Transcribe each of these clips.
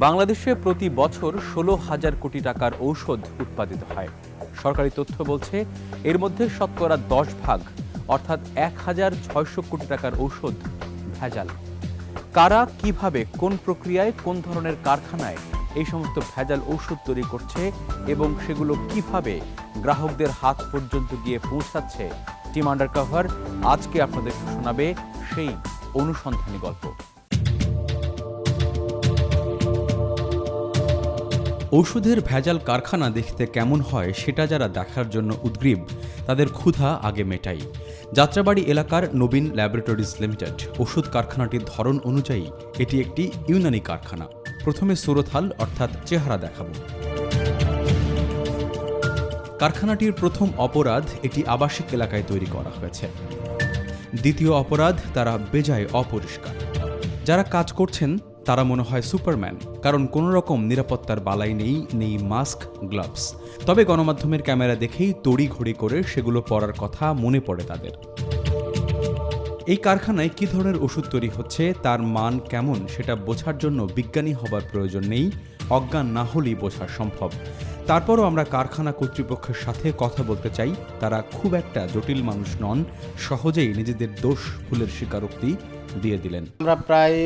বাংলাদেশে প্রতি বছর 16,000 কোটি টাকার ঔষধ উৎপাদিত হয়। সরকারি তথ্য বলছে এর মধ্যে শতকরা 10 ভাগ অর্থাৎ 1,600 কোটি টাকার ঔষধ ভেজাল। কারা, কিভাবে, কোন প্রক্রিয়ায়, কোন ধরনের কারখানায় এই সমস্ত ভেজাল ঔষধ তৈরি করছে এবং সেগুলো কিভাবে গ্রাহকদের হাত পর্যন্ত গিয়ে পৌঁছাচ্ছে, টিম আন্ডারকভার আজকে আপনাদের শোনাবে সেই অনুসন্ধানী গল্প। ঔষধের ভেজাল কারখানা দেখতে কেমন হয় সেটা যারা দেখার জন্য উদ্গ্রীব, তাদের ক্ষুধা আগে মেটাই। যাত্রাবাড়ী এলাকার নবীন ল্যাবরেটরিজ লিমিটেড ওষুধ কারখানাটির ধরন অনুযায়ী এটি একটি ইউনানি কারখানা। প্রথমে সুরথাল অর্থাৎ চেহারা দেখাবো। কারখানাটির প্রথম অপরাধ, এটি আবাসিক এলাকায় তৈরি করা হয়েছে। দ্বিতীয় অপরাধ, তারা বেজায় অপরিষ্কার। যারা কাজ করছেন তারা মনে হয় সুপারম্যান, কারণ কোনো রকম নিরাপত্তার বালাই নেই মাস্ক, গ্লাভস। তবে গণমাধ্যমের ক্যামেরা দেখেই তড়িঘড়ি করে সেগুলো পরার কথা মনে পড়ে তাদের। এই কারখানায় কী ধরনের ওষুধ তৈরি হচ্ছে, তার মান কেমন, সেটা বোঝার জন্য বিজ্ঞানী হবার প্রয়োজন নেই, অজ্ঞান না হলেই বোঝা সম্ভব। তারপরও আমরা কারখানা কর্তৃপক্ষের সাথে কথা বলতে চাই। তারা খুব একটা জটিল মানুষ নন, সহজেই নিজেদের দোষ ভুলের স্বীকারোক্তি দিয়ে দিলেন। আমরা প্রায়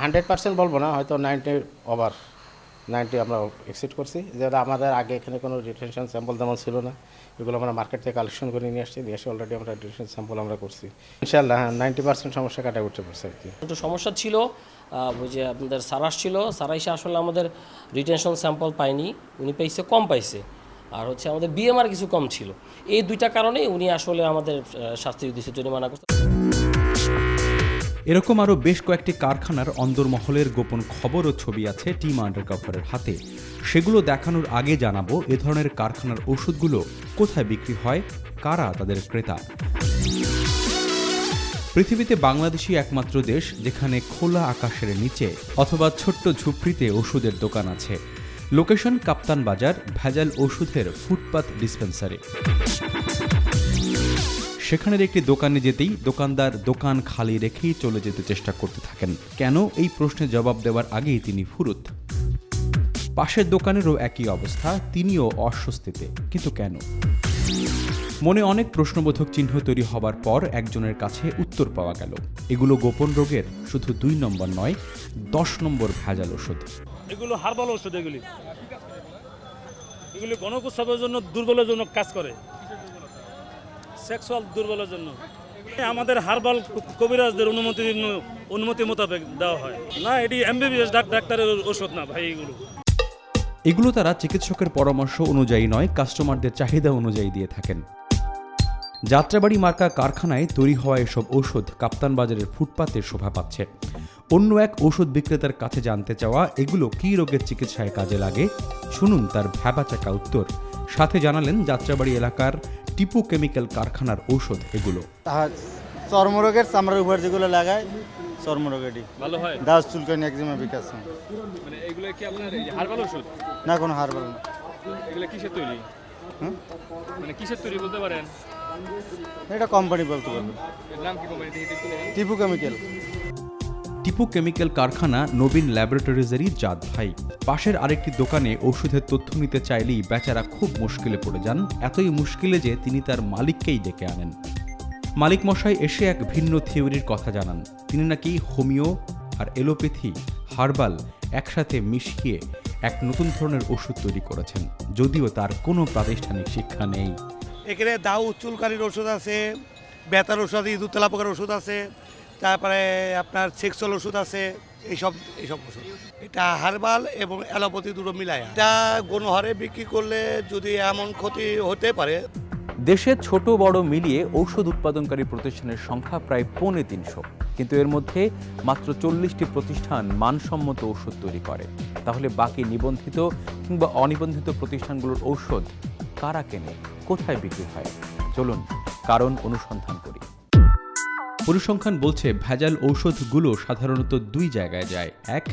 100% বলবো না, হয়তো 90 আমরা এক্সিট করছি। যেটা আমাদের আগে এখানে কোনো ডিটেনশন স্যাম্পল তেমন ছিল না, এগুলো আমরা মার্কেট থেকে কালেকশন করে নিয়ে এসে অলরেডি আমরা ডিটেনশন স্যাম্পল আমরা করছি। ইনশাআল্লাহ 90% সমস্যা কাটা উঠতে পারছে আর কি। একটু সমস্যা ছিল, ওই যে আপনাদের সারাস ছিল, সারাইসে আসলে আমাদের রিটেনশন স্যাম্পল পাইনি, উনি পাইছে কম পাইছে, আর হচ্ছে আমাদের বিএমআর কিছু কম ছিল। এই দুইটা কারণে উনি আসলে আমাদের শাস্তি দিচ্ছে, জরিমানা করছে। এরকম আরও বেশ কয়েকটি কারখানার অন্দরমহলের গোপন খবর ও ছবি আছে টিম আন্ডারকভারের হাতে। সেগুলো দেখানোর আগে জানাবো এ ধরনের কারখানার ওষুধগুলো কোথায় বিক্রি হয়, কারা তাদের ক্রেতা। পৃথিবীতে বাংলাদেশই একমাত্র দেশ যেখানে খোলা আকাশের নিচে অথবা ছোট্ট ঝুপড়িতে ওষুধের দোকান আছে। লোকেশন কাপ্তান বাজার, ভেজাল ওষুধের ফুটপাত ডিসপেন্সারি। সেখানের একটি দোকানে যেতেই দোকানদার দোকান খালি রেখেই চলে যেতে চেষ্টা করতে থাকেন। কেন, এই প্রশ্নের জবাব দেওয়ার আগেই তিনি ফুরুত। পাশের দোকানেরও একই অবস্থা, তিনিও অস্বস্তিতে। কিন্তু কেন? মনে অনেক প্রশ্নবোধক চিহ্ন তৈরি হবার পর একজনের কাছে উত্তর পাওয়া গেল। এগুলো গোপন রোগের শুধু 2 নম্বর নয়, 10 নম্বর ভেজাল ওষুধ। এগুলো হার্বাল ওষুধ। এগুলি গণপ্রস্রাবের জন্য, দুর্বলের জন্য কাজ করে, সেক্সুয়াল দুর্বলের জন্য। আমাদের হার্বাল কবিরাজদের অনুমতি মোতাবেক দেওয়া হয় না। এটি এমবিবিএস ডাক্তারের ওষুধ না ভাই। এগুলো তারা চিকিৎসকের পরামর্শ অনুযায়ী নয়, কাস্টমারদের চাহিদা অনুযায়ী দিয়ে থাকেন। যাত্রাবাড়ি মার্কা কারখানায় তৈরি হওয়া এসব ঔষধ কাপ্তান বাজারের ফুটপাতে শোভা পাচ্ছে। অন্য এক ঔষধ বিক্রেতার কাছে জানতে চাওয়া এগুলো কী রোগের চিকিৎসায় কাজে লাগে, শুনুন তার ভ্যাবাচাকা উত্তর। সাথে জানালেন যাত্রাবাড়ি এলাকার টিপু কেমিক্যাল কারখানার ঔষধ এগুলো। চর্মরোগের চামড়ার উপর যেগুলো লাগায়, চর্মরোগেরই ভালো হয়। দাস চুলকানি, একজিমা, বিকাশ। মানে এগুলো কি আপনার হার্বাল ওষুধ? না, কোনো হার্বাল না। এগুলো কিসের তৈরি? মানে কিসের তৈরি বলতে পারেন? এটা কোম্পানি বলতে পারবে। এর নাম কি company? Tipu chemical. Tipu chemical কারখানা নবীন ল্যাবরেটরিজেরই জাত ভাই। পাশের আরেকটি দোকানে ওষুধের তথ্য নিতে চাইলেই বেচারা খুব মুশকিলে পড়ে যান। এতই মুশকিলে যে তিনি তার মালিককেই ডেকে আনেন। মালিক মশাই এসে এক ভিন্ন থিওরির কথা জানান। তিনি নাকি হোমিও আর এলোপ্যাথি, হার্বাল একসাথে মিশিয়ে এক নতুন ধরনের ওষুধ তৈরি করেছেন, যদিও তার কোনো প্রাতিষ্ঠানিক শিক্ষা নেই। এখানে দাউ চুলকানির ওষুধ আছে, ব্যথার ওষুধ, ইঁদুর তেলা পোকার ওষুধ আছে, তারপরে আপনার সেক্সুয়াল ওষুধ আছে, এইসব ওষুধ। এটা হার্বাল এবং অ্যালোপ্যাথি দুটো মিলায়। এটা গণহারে বিক্রি করলে যদি এমন ক্ষতি হতে পারে। দেশে ছোট বড় মিলিয়ে ঔষধ উৎপাদনকারী প্রতিষ্ঠানের সংখ্যা প্রায় 350, কিন্তু এর মধ্যে মাত্র 40টি প্রতিষ্ঠান মানসম্মত ওষুধ তৈরি করে। তাহলে বাকি নিবন্ধিত কিংবা অনিবন্ধিত প্রতিষ্ঠানগুলোর ঔষধ কারা কেনে, কোথায় বিক্রি হয়? চলুন কারণ অনুসন্ধান করি। পরিসংখ্যান বলছে ভেজাল ঔষধগুলো সাধারণত 2 জায়গায় যায়। 1,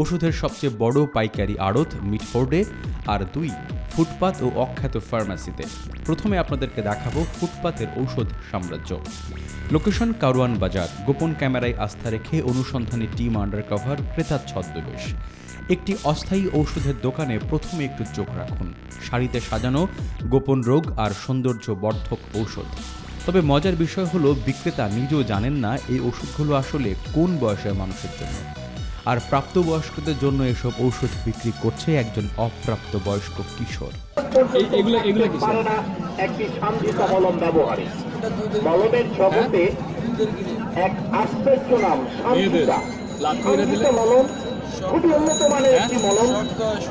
ওষুধের সবচেয়ে বড় পাইকারি আড়ত মিটফোর্ডে, আর 2, ফুটপাত ও অখ্যাত ফার্মেসিতে। প্রথমে আপনাদেরকে দেখাবো ফুটপাতের ঔষধ সাম্রাজ্য। লোকেশন কারওয়ান বাজার। গোপন ক্যামেরায় আস্থা রেখে অনুসন্ধানী টিম আন্ডারকভার ক্রেতার ছদ্মবেশ। একটি অস্থায়ী ঔষধের দোকানে প্রথমে একটু চোখ রাখুন। সারিতে সাজানো গোপন রোগ আর সৌন্দর্যবর্ধক ঔষধ। তবে মজার বিষয় হলো বিক্রেতা নিজেও জানেন না এই ওষুধগুলো আসলে কোন বয়সের মানুষের জন্য। আর প্রাপ্তবয়স্কদের জন্য এসব ঔষধ বিক্রি করছে একজন অপ্রাপ্তবয়স্ক কিশোর। পারে না একটি শান্তিত মলম ব্যবহারে। মলমের জগতে এক আশ্চর্য নাম শান্তিতা। শান্তিতা মলম খুবই উন্নত মানের একটি মলম।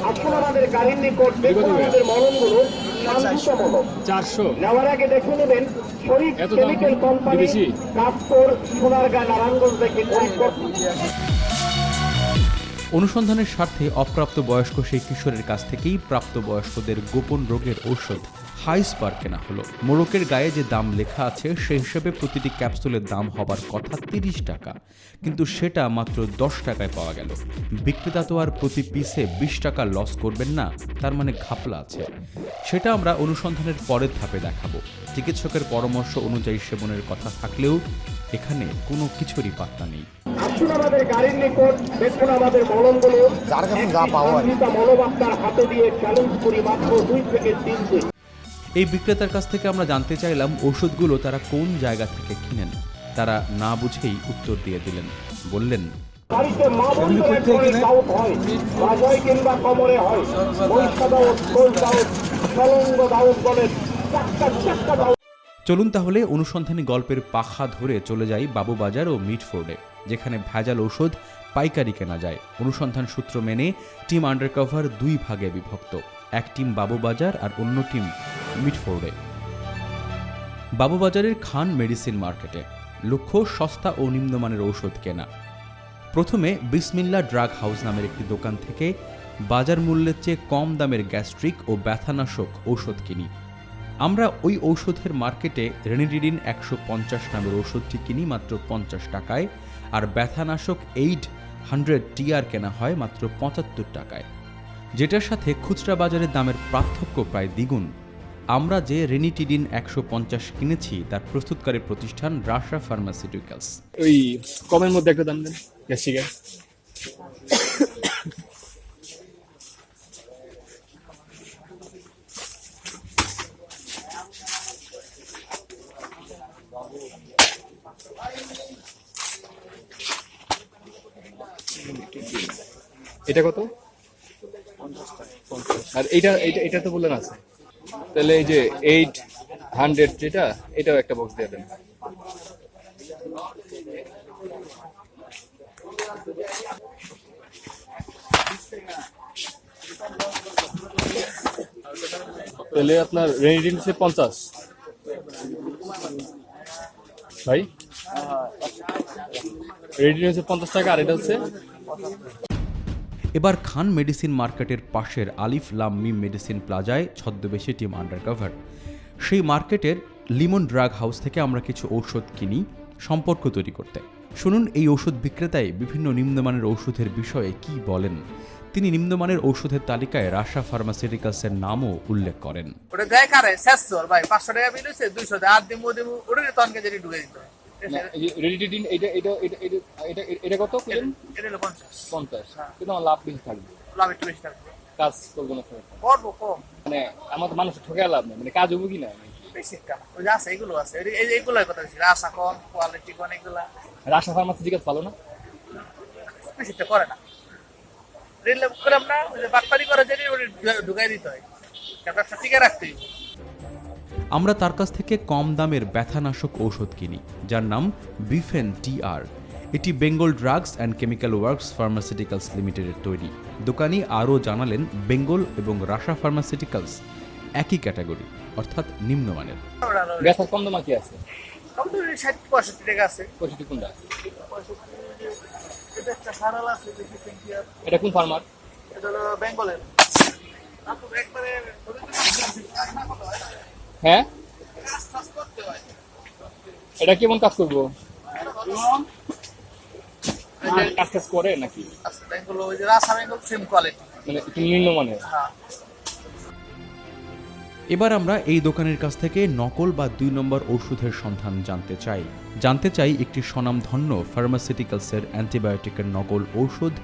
আসুন আমাদের গাড়ির নিকট দেখুন আমাদের মলমগুলো শান্তিতা মলম। 400 নেওয়ার আগে দেখে নেবেন শরীফ কেমিক্যাল কোম্পানি, কাস্টর, সোনারগাঁ, নারায়ণগঞ্জ থেকে খরিদ করছে। অনুসন্ধানের স্বার্থে অপ্রাপ্তবয়স্ক সেই কিশোরের কাছ থেকেই প্রাপ্তবয়স্কদের গোপন রোগের ঔষধ হাইস্পার কেনা হলো। মোড়কের গায়ে যে দাম লেখা আছে সেই হিসেবে প্রতিটি ক্যাপসুলের দাম হবার কথা 30 টাকা, কিন্তু সেটা মাত্র 10 টাকায় পাওয়া গেল। বিক্রেতা তো আর প্রতি পিসে 20 টাকা লস করবেন না, তার মানে ঘাপলা আছে। সেটা আমরা অনুসন্ধানের পরের ধাপে দেখাবো। চিকিৎসকের পরামর্শ অনুযায়ী সেবনের কথা থাকলেও এখানে কোনো কিছুরই পাত্তা নেই। আসুন আমাদের গাড়ির নিকট দেখুন আমাদের মলমগুলো। যার কাছে যা পাওয়া মলম আপনার হাতে দিয়ে চ্যালেঞ্জ করি মাত্র 2 থেকে 3 দিন। এই বিক্রেতার কাছ থেকে আমরা জানতে চাইলাম ওষুধগুলো তারা কোন জায়গা থেকে কিনেন। তারা না বুঝেই উত্তর দিয়ে দিলেন, বললেন, বাড়িতে মা বোনদের দাউদ হয়, বাজায় কিংবা কমরে হয়, বৈশা দাউদ, গোল দাউদ, সলঙ্গ দাউদ বলে চাক্কা চাক্কা দাউদ। চলুন তাহলে অনুসন্ধানী গল্পের পাখা ধরে চলে যাই বাবুবাজার ও মিটফোর্ডে, যেখানে ভেজাল ঔষধ পাইকারি কেনা যায়। অনুসন্ধান সূত্র মেনে টিম আন্ডারকভার 2 ভাগে বিভক্ত, এক টিম বাবুবাজার আর অন্য টিম মিটফোর্ডে। বাবুবাজারের খান মেডিসিন মার্কেটে লক্ষ্য সস্তা ও নিম্নমানের ঔষধ কেনা। প্রথমে বিসমিল্লা ড্রাগ হাউস নামের একটি দোকান থেকে বাজার মূল্যের চেয়ে কম দামের গ্যাস্ট্রিক ও ব্যথানাশক ঔষধ কিনি। আমরা ওই ঔষধের মার্কেটে রেনিডিডিন 150 নামের ওষুধটি কিনি মাত্র 50 টাকায়, আর ব্যথানাশক 800 TR কেনা হয় মাত্র 75 টাকায়, যেটার সাথে খুচরা বাজারের দামের পার্থক্য প্রায় দ্বিগুণ। আমরা যে রেনিটিডিন 150 কিনেছি তার প্রস্তুতকারী প্রতিষ্ঠান রাশা ফার্মাসিউটিক্যালস। ওই কমের মধ্যে একটা দাম দেন গ্যাস্ট্রিকের। এটা কত? আর এটা তো বললেন আছে, তাহলে এই যে 800 যেটা, এটাও একটা বক্স দিয়ে দেন। তাহলে আপনার রেনিডিন 50 ভাই, রেনিডিন 50 টাকা, আর এটা হচ্ছে। এবার খান মেডিসিন মার্কেটের পাশের আলিফ লাম মিম মেডিসিন প্লাজায় ছদ্মবেশী টিম আন্ডারকভার। সেই মার্কেটের লিমন ড্রাগ হাউস থেকে আমরা কিছু ঔষধ কিনি সম্পর্ক তৈরি করতে। শুনুন এই ঔষধ বিক্রেতায় বিভিন্ন নিম্নমানের ঔষধের বিষয়ে কি বলেন। তিনি নিম্নমানের ঔষধের তালিকায় রাশা ফার্মাসিউটিক্যালসের নামও উল্লেখ করেন। ওটা গায়ে কারে শেষর ভাই 500 টাকা বিল হইছে, 200 টাকা আর দিমু ওটা তনকে যদি ঢুকে দিত। রেনিডিন এটা কত কিলেন? এটা হলো 50 কিন্তু আমার লাভ বেশি থাকবে, লাভ একটু বেশি থাকবে। কাজ করবো না, করবো কম, মানে আমার তো মানুষ ঠকে লাভ নেই, মানে কাজ হবো কি না। বেশি টাকা ওই যে আছে, এগুলো আছে, এইগুলোর কথা বলছি, আশা কম, কোয়ালিটি কম, এগুলা। রাশা ফার্মাসিউটিক্যালস ভালো না, বেশিটা করে না, রেল করে আমরা বাটপারি করে যদি ঢুকাই দিতে হয়, ব্যবসা টিকে রাখতে হবে। আমরা তার কাছ থেকে কম দামের ব্যথানাশক ঔষধ কিনি যার নাম বিফেন TR। এটি Bengal drugs and chemical works pharmaceuticals লিমিটেডের তৈরি। দোকানি আরও জানালেন বেঙ্গল এবং রাশা ফার্মাসিউটিক্যালস একই ক্যাটাগরি, অর্থাৎ নিম্নমানের। ব্যথার কম দাম কি আছে? কম তো 60-65 টাকা আছে। 65 কোনটা? এটা একটা সারাল আছে, দেখি পেন্টিয়ার। এটা কোন ফার্মার? এটা হলো বেঙ্গলের। আপু একবারে হ্যাঁ, এটা কেমন কাজ করবো? কাজ করে নাকি? বেঙ্গল ওই যে রাশা বেঙ্গল সেম কোয়ালিটি, মানে একটু নিম্নমানের। হ্যাঁ। এবার আমরা এই দোকানের কাছ থেকে নকল বা 2 নম্বর ওষুধের সন্ধান জানতে চাই একটি স্বনামধন্য ফার্মাসিউটিক্যালসের অ্যান্টিবায়োটিকের নকল ঔষধ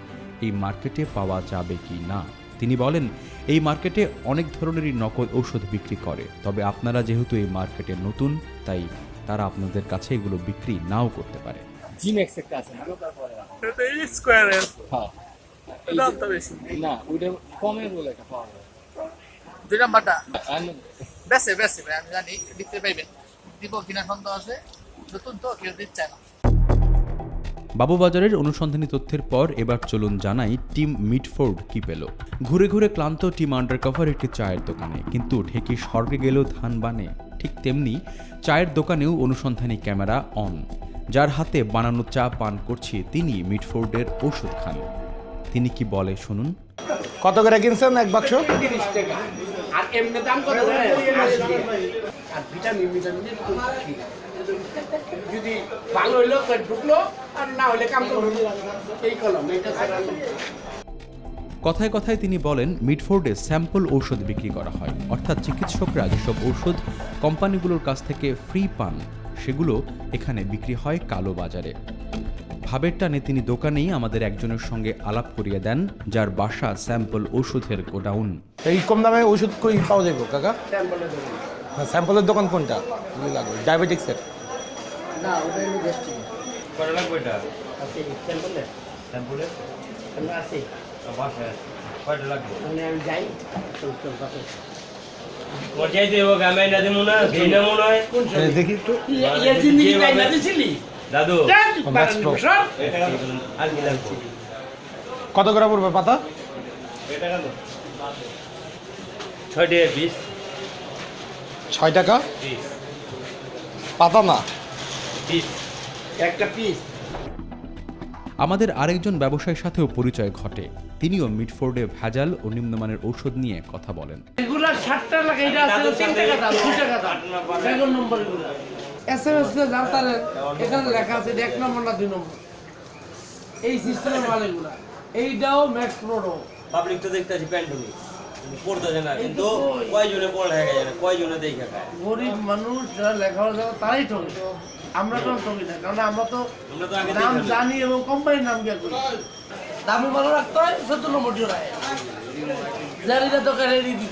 এই মার্কেটে পাওয়া যাবে কি না। তিনি বলেন, এই মার্কেটে অনেক ধরনেরই নকল ঔষধ বিক্রি করে, তবে আপনারা যেহেতু এই মার্কেটে নতুন, তাই তারা আপনাদের কাছে এগুলো বিক্রি নাও করতে পারে। জিমেক্স একটা আছে না? এটা এই স্কোয়ারের হ্যাঁ, দামটা বেশি না ওইটা কমের বলে একটা পাওয়া যায়। 2 নাম্বারটা আর- বেশি ভাই, আমি জানি দিতে পাইবেন, দিব কিনা সন্দেহ আছে, নতুন তো কেউ দিচ্ছে না। বাবুবাজারের অনুসন্ধানী তথ্যের পর এবার চলুন জানাই টিম মিডফোর্ড কি পেল। ঘুরে ঘুরে ক্লান্ত টিম আন্ডারকভার একটি চায়ের দোকানে, কিন্তু ঢেকি স্বর্গে গেলেও ধান বানে। ঠিক তেমনি চায়ের দোকানেও অনুসন্ধানী ক্যামেরা অন। যার হাতে বানানো চা পান করছি তিনি মিডফোর্ডের ওষুধ খান। তিনি কি বলে শুনুন। কত করে কিনছেন এক বাক্স? আর এমনি দাম কত জানেন? 80 টাকা। আর ভিটামিন যদি ভালো হইলো ঢুকলো, আর না হলে কাম করবো এই কলম এটা ছাড়া। কথায় কথায় তিনি বলেন, মিডফোর্ডে স্যাম্পল ঔষধ বিক্রি করা হয়, অর্থাৎ চিকিৎসকরা যেসব ঔষধ কোম্পানিগুলোর কাছ থেকে ফ্রি পান সেগুলো এখানে বিক্রি হয় কালো বাজারে। ভাবের টানে তিনি দোকানেই আমাদের একজনের সঙ্গে আলাপ করিয়ে দেন, যার বাসা স্যাম্পল ওষুধের গোডাউন। এই কম দামে ওষুধ কই পাওয়া যাবে কাকা? স্যাম্পলের দোকান কোনটা ডায়াবেটিক্সের? না ওটা হলো গ্যাস্ট্রিক। কত লাগবে এটা? আছে স্যাম্পলের স্যাম্পলের আমরা আছে বাসায় কয়টা লাগবে? মানে আমি যাই চল বাসে পর্যায়ে দেবো গামে না দেবো না সেই না মনে হয়। দেখি একটু। ইয়ে জিন্দেগি তাই না দিছিলি দাদু আর কি লাগবে? কত করে পড়বে পাতা? এটা কত? 6 টাকা পিস। 6 টাকা পিস পাতা না পিস একটা পিস। আমাদের আরেকজন ব্যবসায়ীর সাথেও পরিচয় ঘটে। তিনিও মিডফোর্ডে ভেজাল ও নিম্নমানের ঔষধ নিয়ে কথা বলেন। রেগুলার 60 টাকা লাগে, এটা আছে 3 টাকা দাম, 2 টাকা দাম, 7 নম্বর এগুলো। এসএমএস তে দাম তার এখানে লেখা আছে 1 নম্বর না 2 নম্বর, এই সিস্টেমের মাল এগুলা। এইটাও ম্যাক্স প্রোডো। পাবলিক তো দেখতে আছে প্যান্ডেমিক পড়তেছে না, কিন্তু কয়জনে পড়া হয়ে গেছে, কয়জনে দেখে খায়। গরিব মানুষ যারা লেখাপড়া জানে তারাই ঠকে, আমরা কেন ঠকি না, কারণ আমরা তো আগে নাম জানি এবং কোম্পানির নাম কে করি। দামি ভালো রাখতে হয়, 14 নম্বর জোড়ায় জারিটা দোকানে দিব।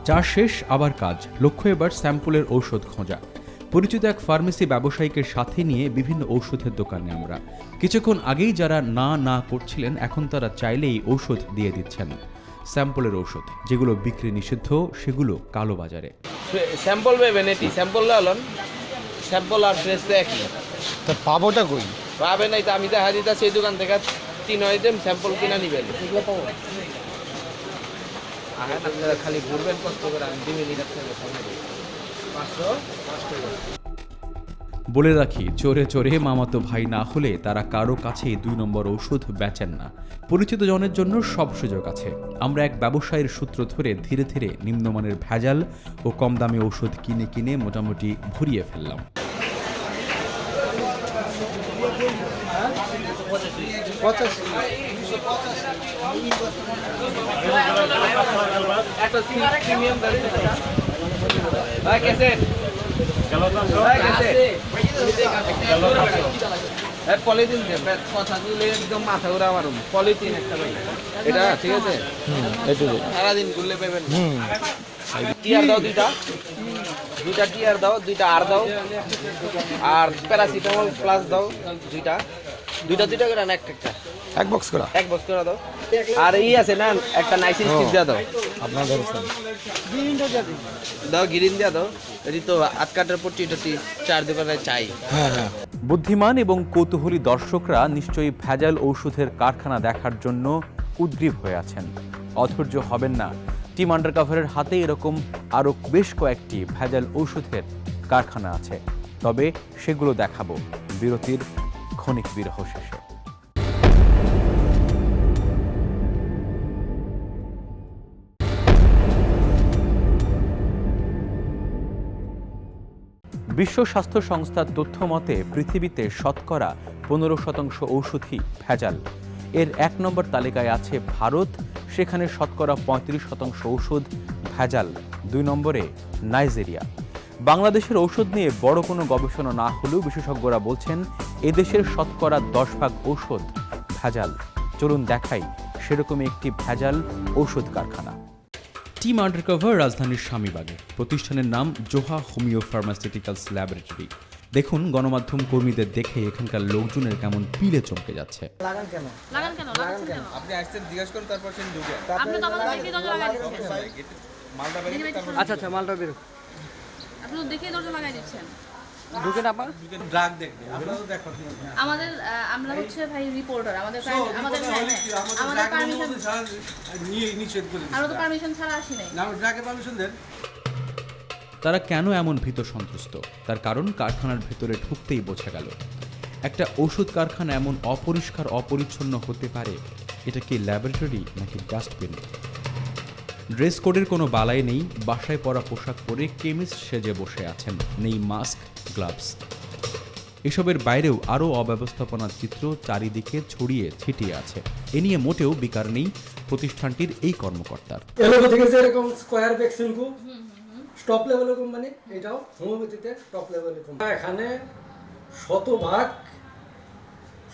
চা শেষ আবার কাজ, লক্ষ্য এবার স্যাম্পলের ঔষধ খোঁজা। পরিচিত এক ফার্মেসি ব্যবসায়ীকে সাথে নিয়ে বিভিন্ন ঔষধের দোকানে আমরা। কিছুক্ষণ আগেই যারা না করছিলেন, এখন তারা চাইলেই ঔষধ দিয়ে দিচ্ছেন। স্যাম্পলের ঔষধ যেগুলো বিক্রি নিষিদ্ধ, সেগুলো কালো বাজারে। স্যাম্পল পাবেন, এটি স্যাম্পল লালন, স্যাম্পল আর ফ্রেশ তো একই তা পাবোটা কই? পাবেন। এই তো আমি দেখা দিতে সেই দোকান থেকে 3 আইটেম স্যাম্পল কিনা নিবেন, এগুলো পাবো। আপনারা খালি ঘুরবেন কষ্ট করে, আমি 2 মিনিট আপনাদের সামনে 500 বলে রাখি, চোরে চোরে মামাতো ভাই না হলে তারা কারো কাছেই 2 নম্বর ঔষধ বেচেন না। পরিচিত জনের জন্য সব সুযোগ আছে। আমরা এক ব্যবসায়ীর সূত্র ধরে ধীরে ধীরে নিম্নমানের ভেজাল ও কম দামি ঔষধ কিনে মোটামুটি ভরিয়ে ফেললাম। একটা প্রিমিয়াম দাঁড়িয়ে কেসে পলিথিন কথা দিলে একদম মাথা ঘুরা আমার পলিথিন একটা ভাই, এটা ঠিক আছে। সারাদিন ঘুরলে পাবেন। টিয়ার দাও দুইটা টিয়ার দাও, 2টা আর দাও, আর প্যারাসিটামল প্লাস দাও দুইটা করে না, একটা এক বক্স করে এক বক্স করে দাও। আর আছে না একটা নাইসিন স্টিক দিয়ে দাও, আপনার ধরেছেন দাও গ্রিন দিয়ে দাও। এটি তো আটকাটার পর টি 4 দোকানে চাই। হ্যাঁ বুদ্ধিমান এবং কৌতূহলী দর্শকরা নিশ্চয়ই ভেজাল ঔষধের কারখানা দেখার জন্য উদ্গ্রীব হয়ে আছেন। অধৈর্য হবেন না, টিম আন্ডারকভারের হাতে এরকম আরও বেশ কয়েকটি ভেজাল ঔষধের কারখানা আছে, তবে সেগুলো দেখাবো বিরতির ক্ষণিক বিরহ শেষে। বিশ্ব স্বাস্থ্য সংস্থার তথ্য মতে পৃথিবীতে শতকরা 15% ঔষধই ভেজাল। এর 1 নম্বর তালিকায় আছে ভারত, সেখানে শতকরা 35% ঔষধ ভেজাল। 2 নম্বরে নাইজেরিয়া। বাংলাদেশের ঔষধ নিয়ে বড় কোনো গবেষণা না হলেও বিশেষজ্ঞরা বলছেন এদেশের শতকরা 10 ভাগ ঔষধ ভেজাল। চলুন দেখাই সেরকমই একটি ভেজাল ঔষধ কারখানা। টিম আন্ডারকভার রাজধানীর স্বামীবাগে। প্রতিষ্ঠানের নাম জোহা হোমিও ফার্মাসিউটিক্যালস ল্যাবরেটরি। দেখুন গণমাধ্যম কর্মীদের দেখে এখানকার লোকজনের কেমন পিলে চমকে যাচ্ছে। আপনি আসছেন জিজ্ঞেস করুন, তারপর সেন ঢুকে আচ্ছা মালটা বেরো। আপনি তো দেখেই দরজা লাগাই দিচ্ছেন। ঢুকেন আপা, ড্রাগ দেখবে। আমাদের আমরা হচ্ছে ভাই রিপোর্টার, আমাদের পারমিশন নিয়ে নিষেধ করে আমরা তো পারমিশন ছাড়া আসি নাই। না, ড্রাগে পারমিশন দেন। তারা কেন এমন ভীত সন্ত্রস্ত, তার কারণ কারখানার ভেতরে ঢুকতেই বোঝা গেল। একটা ওষুধ কারখানা এমন অপরিষ্কার অপরিচ্ছন্ন হতে পারে? এটা কি ল্যাবরেটরি নাকি ডাস্টবিন? ড্রেস কোডের কোনো বালাই নেই। বাসায় পরা পোশাক পরে কেমিস্ট সেজে বসে আছেন, নেই মাস্ক, গ্লাভস। এসবের বাইরেও আরও অব্যবস্থাপনার চিত্র চারিদিকে ছড়িয়ে ছিটিয়ে আছে। এ নিয়ে মোটেও বিকার নেই প্রতিষ্ঠানটির এই কর্মকর্তার। এরকম স্কোয়ার ভ্যাকসিনকু টপ লেভেলের কোম্পানি, এটাও হোমিওপ্যাথিতে টপ লেভেলের কোম্পানি। এখানে শতভাগ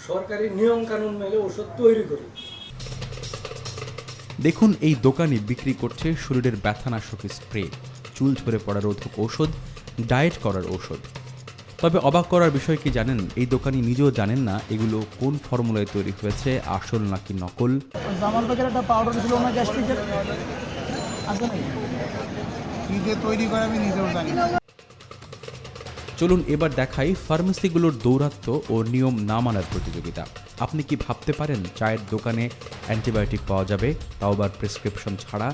সরকারি নিয়ম কানুন মেনে ওষুধ তৈরি করি। দেখুন এই দোকানে বিক্রি করছে শরীরের ব্যথানাশক স্প্রে, চুল ঝরে পড়া রোধক ঔষধ, ডায়েট করার ঔষধ। তবে অবাক করার বিষয় কি জানেন, এই দোকানি নিজেও জানেন না এগুলো কোন ফর্মুলায় তৈরি হয়েছে, আসল নাকি নকল। আমার কাছে একটা পাউডার ছিল না, গ্যাস্ট্রিকের আছে না, কি দিয়ে তৈরি করে আমি নিজেও জানি না। চলুন এবার দেখাই ফার্মেসিগুলোর দৌরাত্ম্য ও নিয়ম না মানার প্রতিযোগিতা। আপনি কি ভাবতে পারেন চায়ের দোকানে অ্যান্টিবায়োটিক পাওয়া যাবে, তাও আবার প্রেসক্রিপশন ছাড়া?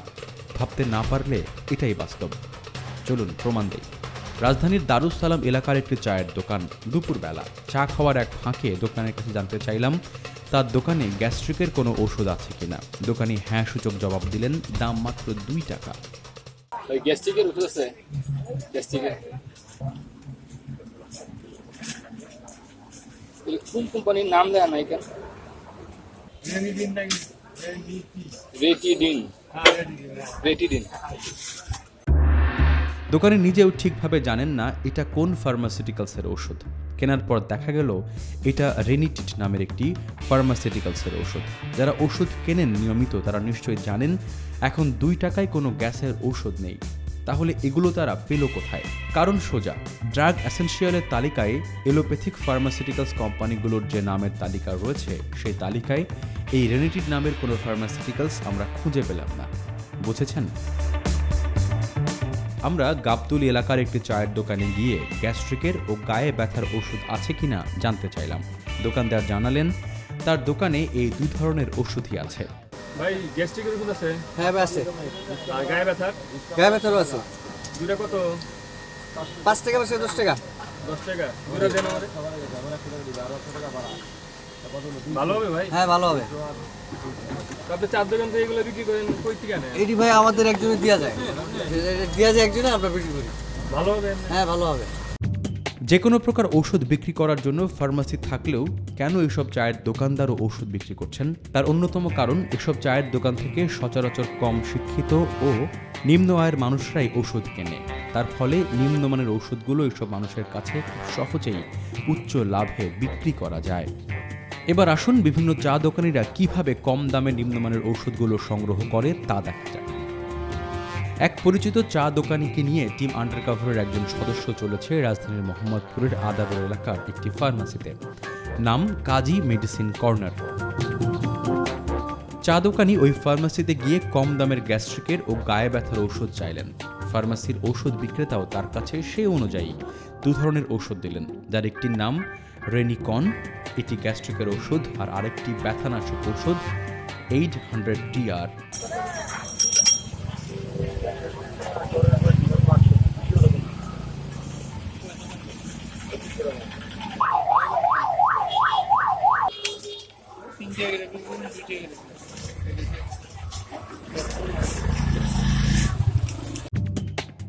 ভাবতে না পারলে এটাই বাস্তব। চলুন প্রমাণ দেই। রাজধানীর দারুস সালাম এলাকার একটি চায়ের দোকান। দুপুরবেলা চা খাওয়ার এক ফাঁকে দোকানের কাছে জানতে চাইলাম তার দোকানে গ্যাস্ট্রিকের কোনো ওষুধ আছে কিনা। দোকানি হ্যাঁ সূচক জবাব দিলেন, দাম মাত্র 2 টাকা। গ্যাস্ট্রিকের ওষুধ আছে? গ্যাস্ট্রিকের কোন কোম্পানির নাম দেয়া নাই কেন? রেটিডিন। দোকানি নিজেও ঠিকভাবে জানেন না এটা কোন ফার্মাসিউটিক্যালসের ওষুধ। কেনার পর দেখা গেল এটা রেনিটিড নামের একটি ফার্মাসিউটিক্যালসের ওষুধ। যারা ওষুধ কেনেন নিয়মিত তারা নিশ্চয়ই জানেন এখন 2 টাকায় কোনো গ্যাসের ঔষধ নেই। তাহলে এগুলো তারা পেল কোথায়? কারণ সোজা, ড্রাগ এসেনশিয়ালের তালিকায় এলোপ্যাথিক ফার্মাসিউটিক্যালস কোম্পানিগুলোর যে নামের তালিকা রয়েছে সেই তালিকায় এই রেনিটিড নামের কোনো ফার্মাসিউটিক্যালস আমরা খুঁজে পেলাম না। বুঝেছেন? আমরা গাবতুলি এলাকার একটি চায়ের দোকানে গিয়ে গ্যাস্ট্রিকের ও গায়ে ব্যথার ওষুধ আছে কিনা জানতে চাইলাম। দোকানদার জানালেন তার দোকানে এই 2 ধরনের ওষুধই আছে। ভাই গ্যাস্ট্রিকের ওষুধ আছে? হ্যাঁ আছে। আর গায়ে ব্যথার? গায়ে ব্যথারও আছে। দুটা কত? 5 টাকা বেশি 10 টাকা। 10 টাকা। দুটা দেন আমারে। ভালো হবে ভাই? হ্যাঁ ভালো হবে। আপনি চার দোকান থেকে এগুলো বিক্রি করেন, কই থেকে আনেন? এটি ভাই আমাদের একজনে দেয়া যায় একজনে, আমরা বিক্রি করি। ভালো হবে? হ্যাঁ ভালো হবে। যে কোনো প্রকার ঔষধ বিক্রি করার জন্য ফার্মাসি থাকলেও কেন এসব চায়ের দোকানদারও ওষুধ বিক্রি করছেন? তার অন্যতম কারণ এসব চায়ের দোকান থেকে সচরাচর কম শিক্ষিত ও নিম্ন আয়ের মানুষরাই ওষুধ কেনে। তার ফলে নিম্নমানের ওষুধগুলো এসব মানুষের কাছে সহজেই উচ্চ লাভে বিক্রি করা যায়। এবার আসুন বিভিন্ন চা দোকানিরা কিভাবে কম দামে নিম্নমানের ওষুধগুলো সংগ্রহ করে তা দেখা যায়। এক পরিচিত চা দোকানিকে নিয়ে টিম আন্ডারকভারের একজন সদস্য চলেছে রাজধানীর মোহাম্মদপুরের আদাবর এলাকার একটি ফার্মাসিতে। নাম কাজী মেডিসিন কর্নার। চা দোকানি ওই ফার্মাসিতে গিয়ে কম দামের গ্যাস্ট্রিকের ও গায়ে ব্যথার ঔষধ চাইলেন। ফার্মাসির ঔষধ বিক্রেতাও তার কাছে সে অনুযায়ী 2 ধরনের ঔষধ দিলেন, যার একটির নাম রেনিকন, এটি গ্যাস্ট্রিকের ওষুধ, আর আরেকটি ব্যথানাশক ঔষধ 800 DR।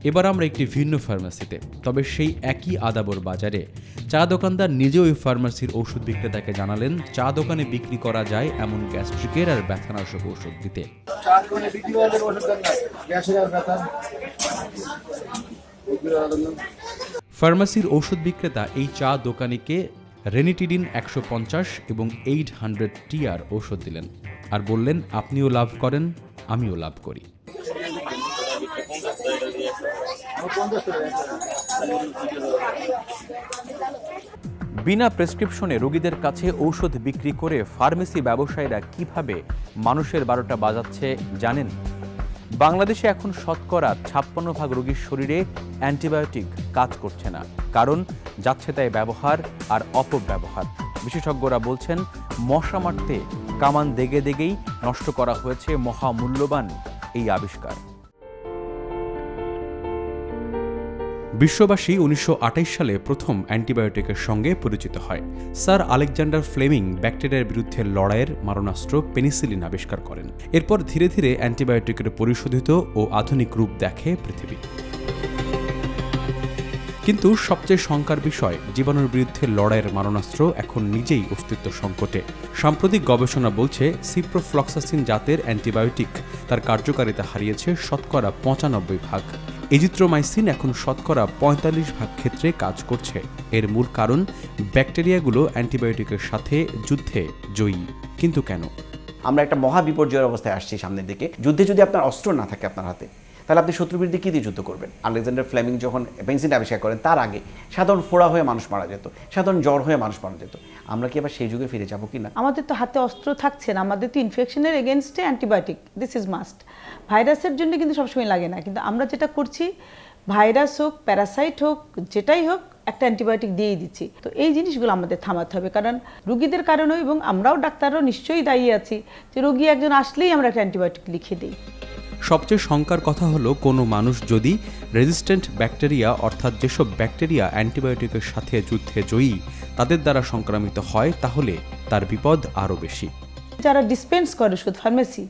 এবার আমরা একটি ভিন্ন ফার্মাসিতে, তবে সেই একই আদাবর বাজারে। চা দোকানদার নিজে ওই ফার্মাসির ওষুধ বিক্রেতাকে জানালেন চা দোকানে বিক্রি করা যায় এমন গ্যাস্ট্রিকের আর ব্যথানাশক ওষুধ দিতে। ফার্মাসির ওষুধ বিক্রেতা এই চা দোকানিকে রেনিটিডিন 150 এবং 800 TR ঔষধ দিলেন আর বললেন, আপনিও লাভ করেন, আমিও লাভ করি। বিনা প্রেসক্রিপশনে রোগীদের কাছে ঔষধ বিক্রি করে ফার্মেসি ব্যবসায়ীরা কিভাবে মানুষের 12টা বাজাচ্ছে জানেন? বাংলাদেশে এখন শতকরা 56% রোগীর শরীরে অ্যান্টিবায়োটিক কাজ করছে না, কারণ যাচ্ছে তাই ব্যবহার আর অপব্যবহার। বিশেষজ্ঞরা বলছেন, মশা মারতে কামান দেগে দেগেই নষ্ট করা হয়েছে মহামূল্যবান এই আবিষ্কার। বিশ্ববাসী 1928 সালে প্রথম অ্যান্টিবায়োটিকের সঙ্গে পরিচিত হয়। স্যার আলেকজান্ডার ফ্লেমিং ব্যাকটেরিয়ার বিরুদ্ধে লড়াইয়ের মারণাস্ত্র পেনিসিলিন আবিষ্কার করেন। এরপর ধীরে ধীরে অ্যান্টিবায়োটিকের পরিশোধিত ও আধুনিক রূপ দেখে পৃথিবী। কিন্তু সবচেয়ে শঙ্কার বিষয়, জীবাণুর বিরুদ্ধে লড়াইয়ের মারণাস্ত্র এখন নিজেই অস্তিত্ব সংকটে। সাম্প্রতিক গবেষণা বলছে, সিপ্রোফ্লক্সাসিন জাতের অ্যান্টিবায়োটিক তার কার্যকারিতা হারিয়েছে শতকরা 95%। এজিথ্রোমাইসিন এখন শতকরা 45% ক্ষেত্রে কাজ করছে। এর মূল কারণ, ব্যাকটেরিয়াগুলো অ্যান্টিবায়োটিকের সাথে যুদ্ধে জয়ী। কিন্তু কেন? আমরা একটা মহা বিপর্যয়ের অবস্থায় আসছি সামনের দিকে। যুদ্ধে যদি আপনার অস্ত্র না থাকে আপনার হাতে, তাহলে আপনি শত্রুর বিরুদ্ধে কী দিয়ে যুদ্ধ করবেন? আলেকজান্ডার ফ্লেমিং যখন পেনিসিলিন আবিষ্কার করেন, তার আগে সাধারণ ফোড়া হয়ে মানুষ মারা যেত, সাধারণ জ্বর হয়ে মানুষ মারা যেত। আমরা কি আবার সেই যুগে ফিরে যাবো কি না? আমাদের তো হাতে অস্ত্র থাকছে না, আমাদের তো ইনফেকশনের এগেনস্টে অ্যান্টিবায়োটিক, দিস ইজ মাস্ট। ভাইরাসের জন্য কিন্তু সবসময় লাগে না, কিন্তু আমরা যেটা করছি, ভাইরাস হোক, প্যারাসাইট হোক, যেটাই হোক, একটা অ্যান্টিবায়োটিক দিয়েই দিচ্ছি। তো এই জিনিসগুলো আমাদের থামাতে হবে, কারণ রুগীদের কারণেও, এবং আমরাও ডাক্তাররাও নিশ্চয়ই দায়ী আছি যে রোগী একজন আসলেই আমরা একটা অ্যান্টিবায়োটিক লিখে দিই। সবচেয়ে শঙ্কার কথা হলো, কোনো মানুষ যদি রেজিস্ট্যান্ট ব্যাকটেরিয়া, অর্থাৎ যেসব ব্যাকটেরিয়া অ্যান্টিবায়োটিকের সাথে যুদ্ধে জয়ী, তাদের দ্বারা সংক্রামিত হয়, তাহলে তার বিপদ আরও বেশি। যারা ডিসপেন্স করে ওষুধ, ফার্মেসি,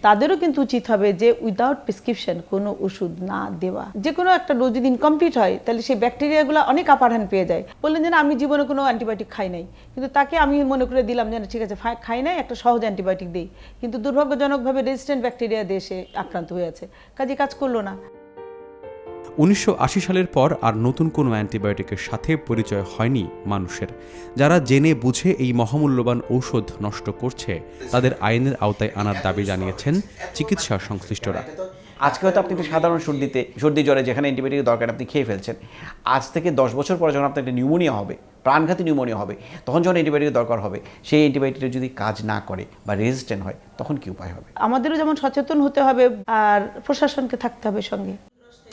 তাদেরও কিন্তু উচিত হবে যে উইদাউট প্রেসক্রিপশন কোনো ওষুধ না দেওয়া। যে কোনো একটা ডোজ যদি ইনকমপ্লিট হয়, তাহলে সেই ব্যাকটেরিয়াগুলো অনেক আপার হ্যান্ড পেয়ে যায়। বললেন যে আমি জীবনে কোনো অ্যান্টিবায়োটিক খাই নাই, কিন্তু তাকে আমি মনে করে দিলাম যে ঠিক আছে খাই নাই, একটা সহজ অ্যান্টিবায়োটিক দিই, কিন্তু দুর্ভাগ্যজনকভাবে রেজিস্ট্যান্ট ব্যাকটেরিয়া দেশে আক্রান্ত হয়ে আছে, কাজে কাজ করলো না। 1980 সালের পর আর নতুন কোনো অ্যান্টিবায়োটিকের সাথে পরিচয় হয়নি মানুষের। যারা জেনে বুঝে এই মহামূল্যবান ঔষধ নষ্ট করছে, তাদের আইনের আওতায় আনার দাবি জানিয়েছেন চিকিৎসা সংশ্লিষ্টরা। আজকে হয়তো আপনি একটা সাধারণ সর্দি জ্বরে যেখানে অ্যান্টিবায়োটিক দরকার আপনি খেয়ে ফেলছেন, আজ থেকে 10 বছর পরে যখন আপনার একটা নিউমোনিয়া হবে, প্রাণঘাতী নিউমোনিয়া হবে, তখন যখন অ্যান্টিবায়োটিকের দরকার হবে, সেই অ্যান্টিবায়োটিকটা যদি কাজ না করে বা রেজিস্ট্যান্ট হয়, তখন কি উপায় হবে? আমাদেরও যেমন সচেতন হতে হবে, আর প্রশাসনকে থাকতে হবে সঙ্গে।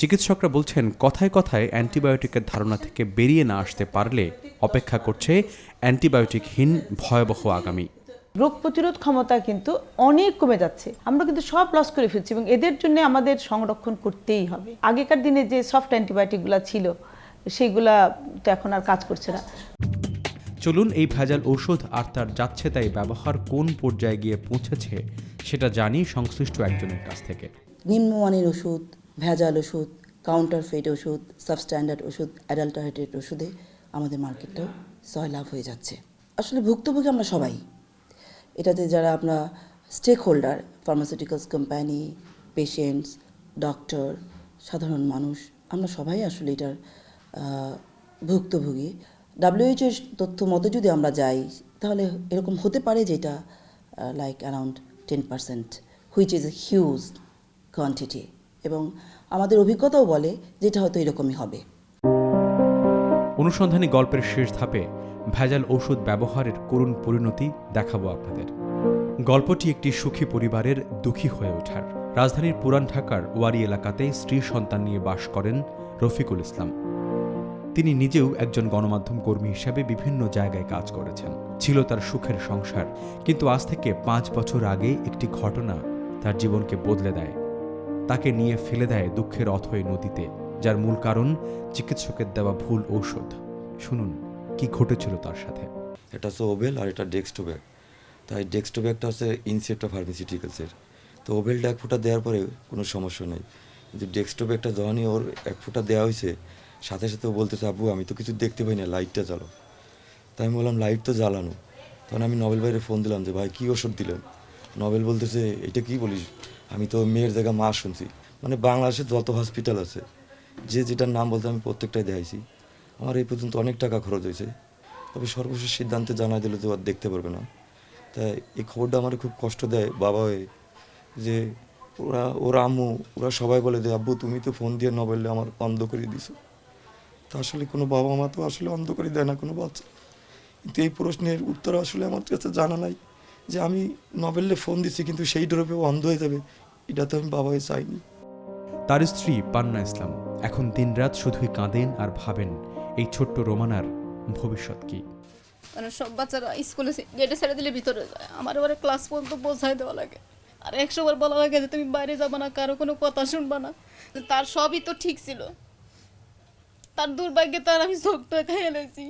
চিকিৎসকরা বলছেন, কথায় কথায় অ্যান্টিবায়োটিকের ধারণা থেকে বেরিয়ে না আসতে পারলে অপেক্ষা করছে অ্যান্টিবায়োটিকহীন ভয়াবহ আগামী। রোগ প্রতিরোধ ক্ষমতা কিন্তু অনেক কমে যাচ্ছে, আমরা কিন্তু সব লস করে ফেলছি, এবং এদের জন্য আমাদের সংরক্ষণ করতেই হবে। আগেকার দিনে যে সফট অ্যান্টিবায়োটিকগুলো ছিল, সেইগুলা তো এখন আর কাজ করছে না। চলুন এই ভেজাল ঔষধ আর তার যাচ্ছে তাই ব্যবহার কোন পর্যায়ে গিয়ে পৌঁছেছে সেটা জানি সংশ্লিষ্ট একজনের কাছ থেকে। নিম্নমানের ওষুধ, ভেজাল ওষুধ, কাউন্টারফেট ওষুধ, সাবস্ট্যান্ডার্ড ওষুধ, অ্যাডাল্টারেটেড ওষুধে আমাদের মার্কেটটাও সয়লাভ হয়ে যাচ্ছে। আসলে ভুক্তভোগী আমরা সবাই, এটাতে যারা আমরা stakeholder, pharmaceuticals company, patients, doctor, সাধারণ মানুষ, আমরা সবাই আসলে এটার ভুক্তভোগী। WHO তথ্য মতো যদি আমরা যাই, তাহলে এরকম হতে পারে যেটা like around 10%, which is a huge quantity, এবং আমাদের অভিজ্ঞতাও বলে যেটা হয়তো এরকমই হবে। অনুসন্ধানী গল্পের শেষ ধাপে ভেজাল ঔষধ ব্যবহারের করুণ পরিণতি দেখাবো আপনাদের। গল্পটি একটি সুখী পরিবারের দুঃখী হয়ে ওঠার। রাজধানীর পুরান ঢাকার ওয়ারি এলাকাতে স্ত্রী সন্তান নিয়ে বাস করেন রফিকুল ইসলাম। তিনি নিজেও একজন গণমাধ্যম কর্মী হিসেবে বিভিন্ন জায়গায় কাজ করেছেন। ছিল তার সুখের সংসার, কিন্তু আজ থেকে 5 বছর আগে একটি ঘটনা তার জীবনকে বদলে দেয়। তাকে নিয়ে ফেলে দেয় দুঃখের অথই নদীতে, যার মূল কারণ চিকিৎসকের দেওয়া ভুল ঔষধ। শুনুন কি ঘটেছিল তার সাথে। এটা হচ্ছে ওভেল আর এটা ডেক্সটোব্যাক। তাই ডেক্সটোব্যাকটা হচ্ছে ইনসেপ্টা ফার্মাসিউটিক্যালসের। তো ওভেলটা 1 ফোঁটা দেওয়ার পরে কোনো সমস্যা নেই, কিন্তু ডেক্সটোব্যাকটা যখনই ওর 1 ফোঁটা দেওয়া হয়েছে, সাথে সাথে ও বলতেছে, আব্বু আমি তো কিছু দেখতে পাই না, লাইটটা জ্বালো। তাই আমি বললাম লাইট তো জ্বালানো। তখন আমি নভেল ভাইয়ের ফোন দিলাম যে ভাই কী ওষুধ দিলেন। নভেল বলতেছে, এটা কি বলিস, আমি তো মেয়ের জায়গা মা শুনছি। মানে বাংলাদেশে যত হসপিটাল আছে, যে যেটার নাম বলতে আমি প্রত্যেকটাই দেখাইছি। আমার এই পর্যন্ত অনেক টাকা খরচ হয়েছে। তো তবে সর্বশেষ সিদ্ধান্তে জানাই দিলে তো আর দেখতে পারবে না। তাই এই খবরটা আমার খুব কষ্ট দেয় বাবা হয়ে, যে ওরা আম্মু ওরা সবাই বলে যে আব্বু তুমি তো ফোন দিয়ে নবেলে আমার অন্ধ করে দিছো। তা আসলে কোনো বাবা মা তো আসলে অন্ধ করে দেয় না কোনো বাচ্চা। কিন্তু এই প্রশ্নের উত্তর আসলে আমার কাছে জানা নাই, যে আমি নবেলে ফোন দিছি কিন্তু সেই ড্রপেও অন্ধ হয়ে যাবে, এটা তো আমি বাবা হয়ে চাইনি। তার স্ত্রী পান্না ইসলাম এখন দিনরাত শুধুই কাঁদেন আর ভাবেন এই ছোট্ট রোমানার ভবিষ্যৎ কি। মানে সব বাচ্চারা স্কুলে গেটে ছেড়ে দিলে ভিতরে যায়, আমার এবারে ক্লাস পর্যন্ত পৌঁছায় দেওয়া লাগে, আর 100 বার বলা লাগে যে তুমি বাইরে যাবে না, কারো কোনো কথা শুনবা না। তার সবই তো ঠিক ছিল, তার দুর্ভাগ্যে তার আমি চোখটা খেয়ে এলেছি।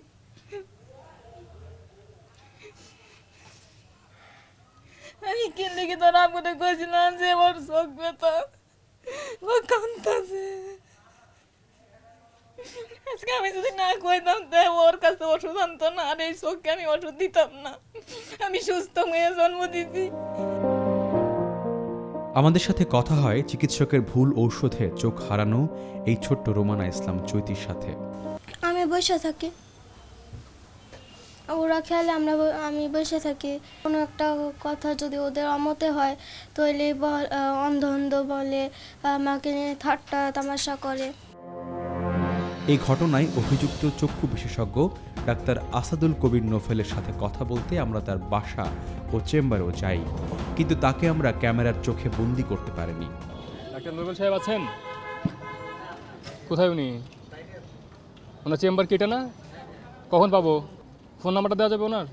আমি কিনলে কি তার আমাকে কইছিলাম যে ওর চোখ ব্যথা, ও কাঁদতেছে। আজকে আমি যদি না কইতাম তাই ওর কাছে ওষুধ আনতো না, আর এই চোখকে আমি ওষুধ দিতাম না। আমি সুস্থ হয়ে জন্ম দিছি। আমাদের সাথে কথা হয় চিকিৎসকের ভুল ঔষধে চোখ হারানো এই ছোট্ট রোমানা ইসলাম চৈতির সাথে। আমি বসে থাকি, ওরা খেলে আমি বসে থাকি। কোনো একটা কথা যদি ওদের অমতে হয় তাহলে অন্ধ অন্ধ বলে, আমাকে নিয়ে ঠাট্টা তামাশা করে। এই ঘটনায় অভিযুক্ত চক্ষু বিশেষজ্ঞ ডাক্তার আসাদুল কবির নোফেলের সাথে কথা বলতে আমরা তার বাসা ও চেম্বারেও যাই, কিন্তু তাকে আমরা ক্যামেরার চোখে বন্দি করতে পারিনি। ডাক্তার নোবেল সাহেব আছেন? কোথায় উনি? ওনার চেম্বার কি এটা না? কখন পাবো? ফোন নাম্বারটা দেওয়া যাবে ওনার?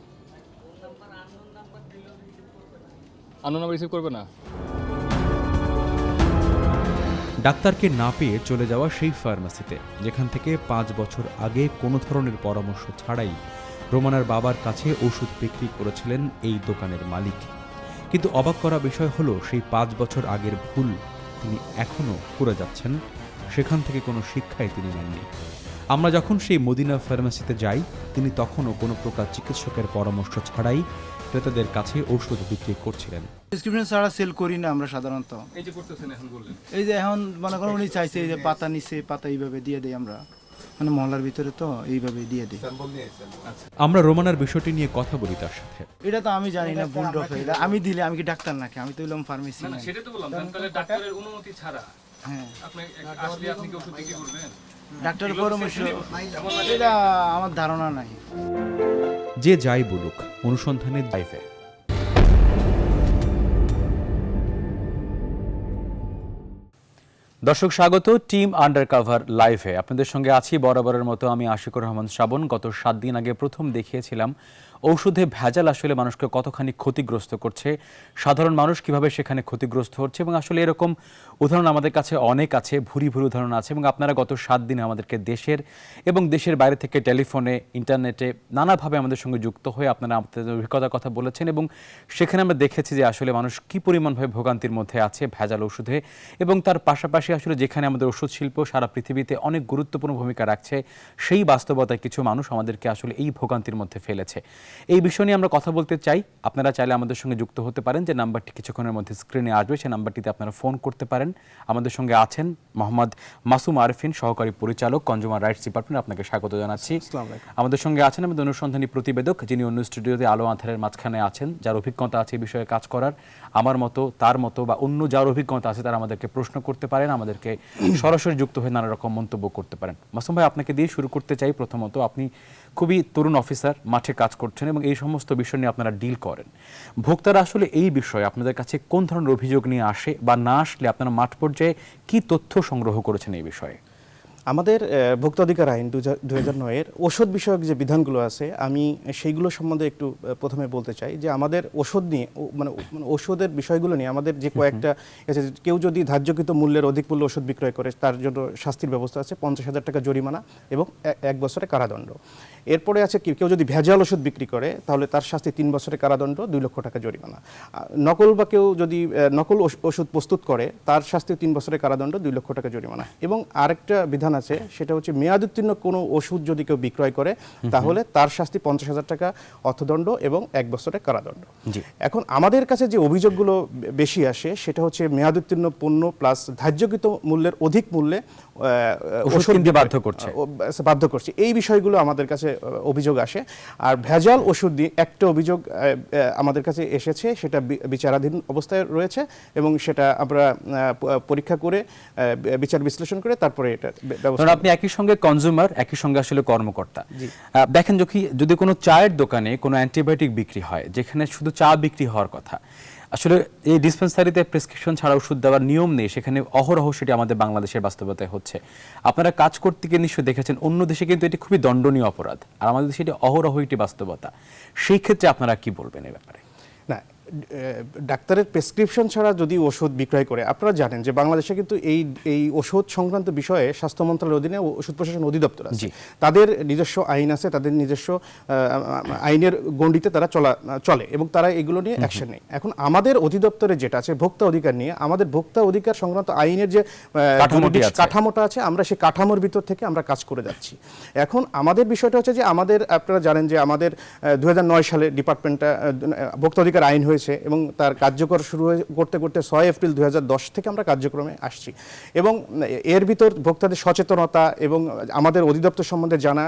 আননোন নাম্বার রিসিভ করবে না? ডাক্তারকে না পেয়ে চলে যাওয়া সেই ফার্মেসিতে, যেখান থেকে 5 বছর আগে কোনো ধরনের পরামর্শ ছাড়াই রোমানার বাবার কাছে ওষুধ বিক্রি করেছিলেন এই দোকানের মালিক। কিন্তু অবাক করা বিষয় হলো সেই 5 বছর আগের ভুল তিনি এখনও করে যাচ্ছেন, সেখান থেকে কোনো শিক্ষাই তিনি নেননি। আমরা যখন সেই মদিনা ফার্মেসিতে যাই, তিনি তখনও কোনো প্রকার চিকিৎসকের পরামর্শ ছাড়াই ক্রেতাদের কাছে ওষুধ বিক্রি করছিলেন। প্রেসক্রিপশন ছাড়া সেল করি না আমরা সাধারণত। এই যে করতেছেন এখন বললেন, এই যে এখন মনে করেন উনি চাইছে এই যে পাতা নিচে পাতা এইভাবে দিয়ে দেই আমরা, মানে মহলার ভিতরে তো এইভাবে দিয়ে দিই। আমরা রোমানার বিষয়টি নিয়ে কথা বলি তার সাথে। এটা তো আমি জানি না ভুল ডফে, এটা আমি দিলে আমি কি ডাক্তার নাকি? আমি তো হইলাম ফার্মেসি। না সেটা তো বললাম, তাহলে ডাক্তারের অনুমতি ছাড়া হ্যাঁ আপনি আসলে আপনি কি ওষুধ বিক্রি করবেন? ডাক্তারের পরামর্শ এটা আমার ধারণা নাই। যে যাই বলুক, অনুসন্ধানের লাইফে দর্শক স্বাগত টিম আন্ডারকভার লাইভে। আপনাদের সঙ্গে আছি বরাবরের মতো আমি আশিকুর রহমান শ্রাবণ। গত 7 দিন আগে প্রথম দেখিয়েছিলাম ঔষধে ভেজাল আসলে মানুষকে কতখানি ক্ষতিগ্রস্ত করছে, সাধারণ মানুষ কিভাবে সেখানে ক্ষতিগ্রস্ত হচ্ছে, এবং আসলে এরকম উদাহরণ আমাদের কাছে অনেক আছে, ভুরি ভুরি উদাহরণ আছে। এবং আপনারা গত 7 দিনে আমাদেরকে দেশের এবং দেশের বাইরে থেকে টেলিফোনে, ইন্টারনেটে নানাভাবে আমাদের সঙ্গে যুক্ত হয়ে আপনারা আপনাদের অভিজ্ঞতার কথা বলেছেন, এবং সেখানে আমরা দেখেছি যে আসলে মানুষ কী পরিমাণভাবে ভোগান্তির মধ্যে আছে ভেজাল ওষুধে। এবং তার পাশাপাশি আসলে যেখানে আমাদের ওষুধ শিল্প সারা পৃথিবীতে অনেক গুরুত্বপূর্ণ ভূমিকা রাখছে, সেই বাস্তবতায় কিছু মানুষ আমাদেরকে আসলে এই ভোগান্তির মধ্যে ফেলেছে। এই বিষয় নিয়ে আমরা কথা বলতে চাই। আপনারা চাইলে আমাদের সঙ্গে যুক্ত হতে পারেন, যে নাম্বারটি কিছুক্ষণের মধ্যে স্ক্রিনে আসবে, সেই নাম্বারটিতে আপনারা ফোন করতে পারেন। আমাদের সঙ্গে আছেন মোহাম্মদ মাসুম আরফিন, সহকারী পরিচালক, কনজিউমার রাইটস ডিপার্টমেন্ট। আপনাকে স্বাগত জানাচ্ছি। আমাদের সঙ্গে আছেন আমাদের অনুসন্ধানী প্রতিবেদক, যিনি অন্য স্টুডিওতে আলো আঁধারের মাঝখানে আছেন, যার অভিজ্ঞতা আছে এই বিষয়ে কাজ করার। আমার মতো, তার মতো বা অন্য যার অভিজ্ঞতা আছে তারা আমাদেরকে প্রশ্ন করতে পারেন, আমাদেরকে সরাসরি যুক্ত হয়ে নানা রকম মন্তব্য করতে পারেন। মাসুম ভাই, আপনাকে দিয়ে শুরু করতে চাই। প্রথমত, আপনি খুবই তরুণ অফিসার, মাঠে কাজ করছেন এবং এই সমস্ত বিষয় নিয়ে আপনারা ডিল করেন। ভোক্তারা আসলে এই বিষয়ে আপনাদের কাছে কোন ধরনের অভিযোগ নিয়ে আসে, বা না আসলে আপনারা মাঠ পর্যায়ে কি তথ্য সংগ্রহ করেছেন এই বিষয়ে? আমাদের ভোক্তা অধিকার আইন 2009-এর ওষুধ বিষয়ক যে বিধানগুলো আছে, আমি সেইগুলো সম্বন্ধে একটু প্রথমে বলতে চাই। যে আমাদের ওষুধ নিয়ে মানে ওষুধের বিষয়গুলো নিয়ে আমাদের যে কয়েকটা কেউ যদি ধার্যকৃত মূল্যের অধিক মূল্যে ওষুধ বিক্রয় করে তার জন্য শাস্তির ব্যবস্থা আছে, 50,000 টাকা জরিমানা এবং 1 বছরের কারাদণ্ড। এরপরে আছে কেউ যদি ভেজাল ওষুধ বিক্রি করে তাহলে তার শাস্তি 3 বছরের কারাদণ্ড, 2 লক্ষ টাকা জরিমানা। নকল বা কেউ যদি নকল ওষুধ প্রস্তুত করে তার শাস্তি 3 বছরের কারাদণ্ড, 2 লক্ষ টাকা জরিমানা। এবং আরেকটা বিধান আছে, সেটা হচ্ছে মেয়াদোত্তীর্ণ কোনো ওষুধ যদি কেউ বিক্রয় করে তাহলে তার শাস্তি 50,000 টাকা অর্থদণ্ড এবং 1 বছরের কারাদণ্ড। এখন আমাদের কাছে যে অভিযোগগুলো বেশি আসে সেটা হচ্ছে মেয়াদোত্তীর্ণ পণ্য প্লাস ধার্যকৃত মূল্যের অধিক মূল্যে ওষুধ কিনতে বাধ্য করছে। এই বিষয়গুলো আমাদের কাছে অভিযোগ আসে। আর ভেজাল ওষুধ নিয়ে একটা অভিযোগ আমাদের কাছে এসেছে, সেটা বিচারাধীন অবস্থায় রয়েছে এবং সেটা আমরা পরীক্ষা করে বিচার বিশ্লেষণ করে তারপরে এটা ব্যবস্থা। আপনি একই সঙ্গে কনজিউমার, একই সঙ্গে আসলে কর্মকর্তা। দেখেন যদি কোনো চায়ের দোকানে কোনো অ্যান্টিবায়োটিক বিক্রি হয়, যেখানে শুধু চা বিক্রি হওয়ার কথা, আসলে এই ডিসপেন্সারিতে প্রেসক্রিপশন ছাড়া ওষুধ দেওয়ার নিয়ম নেই, সেখানে অহরহ সেটি আমাদের বাংলাদেশের বাস্তবতায় হচ্ছে। আপনারা কাজ করতে গিয়ে নিশ্চয়ই দেখেছেন অন্য দেশে কিন্তু এটি খুবই দণ্ডনীয় অপরাধ, আর আমাদের দেশে এটি অহরহ একটি বাস্তবতা। সেই ক্ষেত্রে আপনারা কি বলবেন এই ব্যাপারে? না, ডাক্তারের প্রেসক্রিপশন ছাড়া যদি ওষুধ বিক্রয় করে, আপনারা জানেন যে বাংলাদেশে কিন্তু এই ওষুধ সংক্রান্ত বিষয়ে স্বাস্থ্য মন্ত্রণালয়ের অধীনে ওষুধ প্রশাসন অধিদপ্তর আছে, তাদের নিজস্ব আইন আছে, তাদের নিজস্ব আইনের গণ্ডিতে তারা চলে এবং তারা এগুলো নিয়ে অ্যাকশন নেয়। এখন আমাদের অধিদপ্তরে যেটা আছে ভোক্তা অধিকার নিয়ে, আমাদের ভোক্তা অধিকার সংক্রান্ত আইনের যে কাঠামোটা আছে, আমরা সেই কাঠামোর ভিতর থেকে আমরা কাজ করে যাচ্ছি। এখন আমাদের বিষয়টা হচ্ছে যে আমাদের, আপনারা জানেন যে আমাদের 2009 সালে ডিপার্টমেন্টটা ভোক্তা অধিকার আইন হয়েছে এবং তার কার্যকর শুরু করতে করতে 6 এপ্রিল 2010 থেকে আমরা কার্যক্রমে আসছি এবং এর ভিতর ভোক্তাদের সচেতনতা এবং আমাদের অধিদপ্তর সম্বন্ধে জানা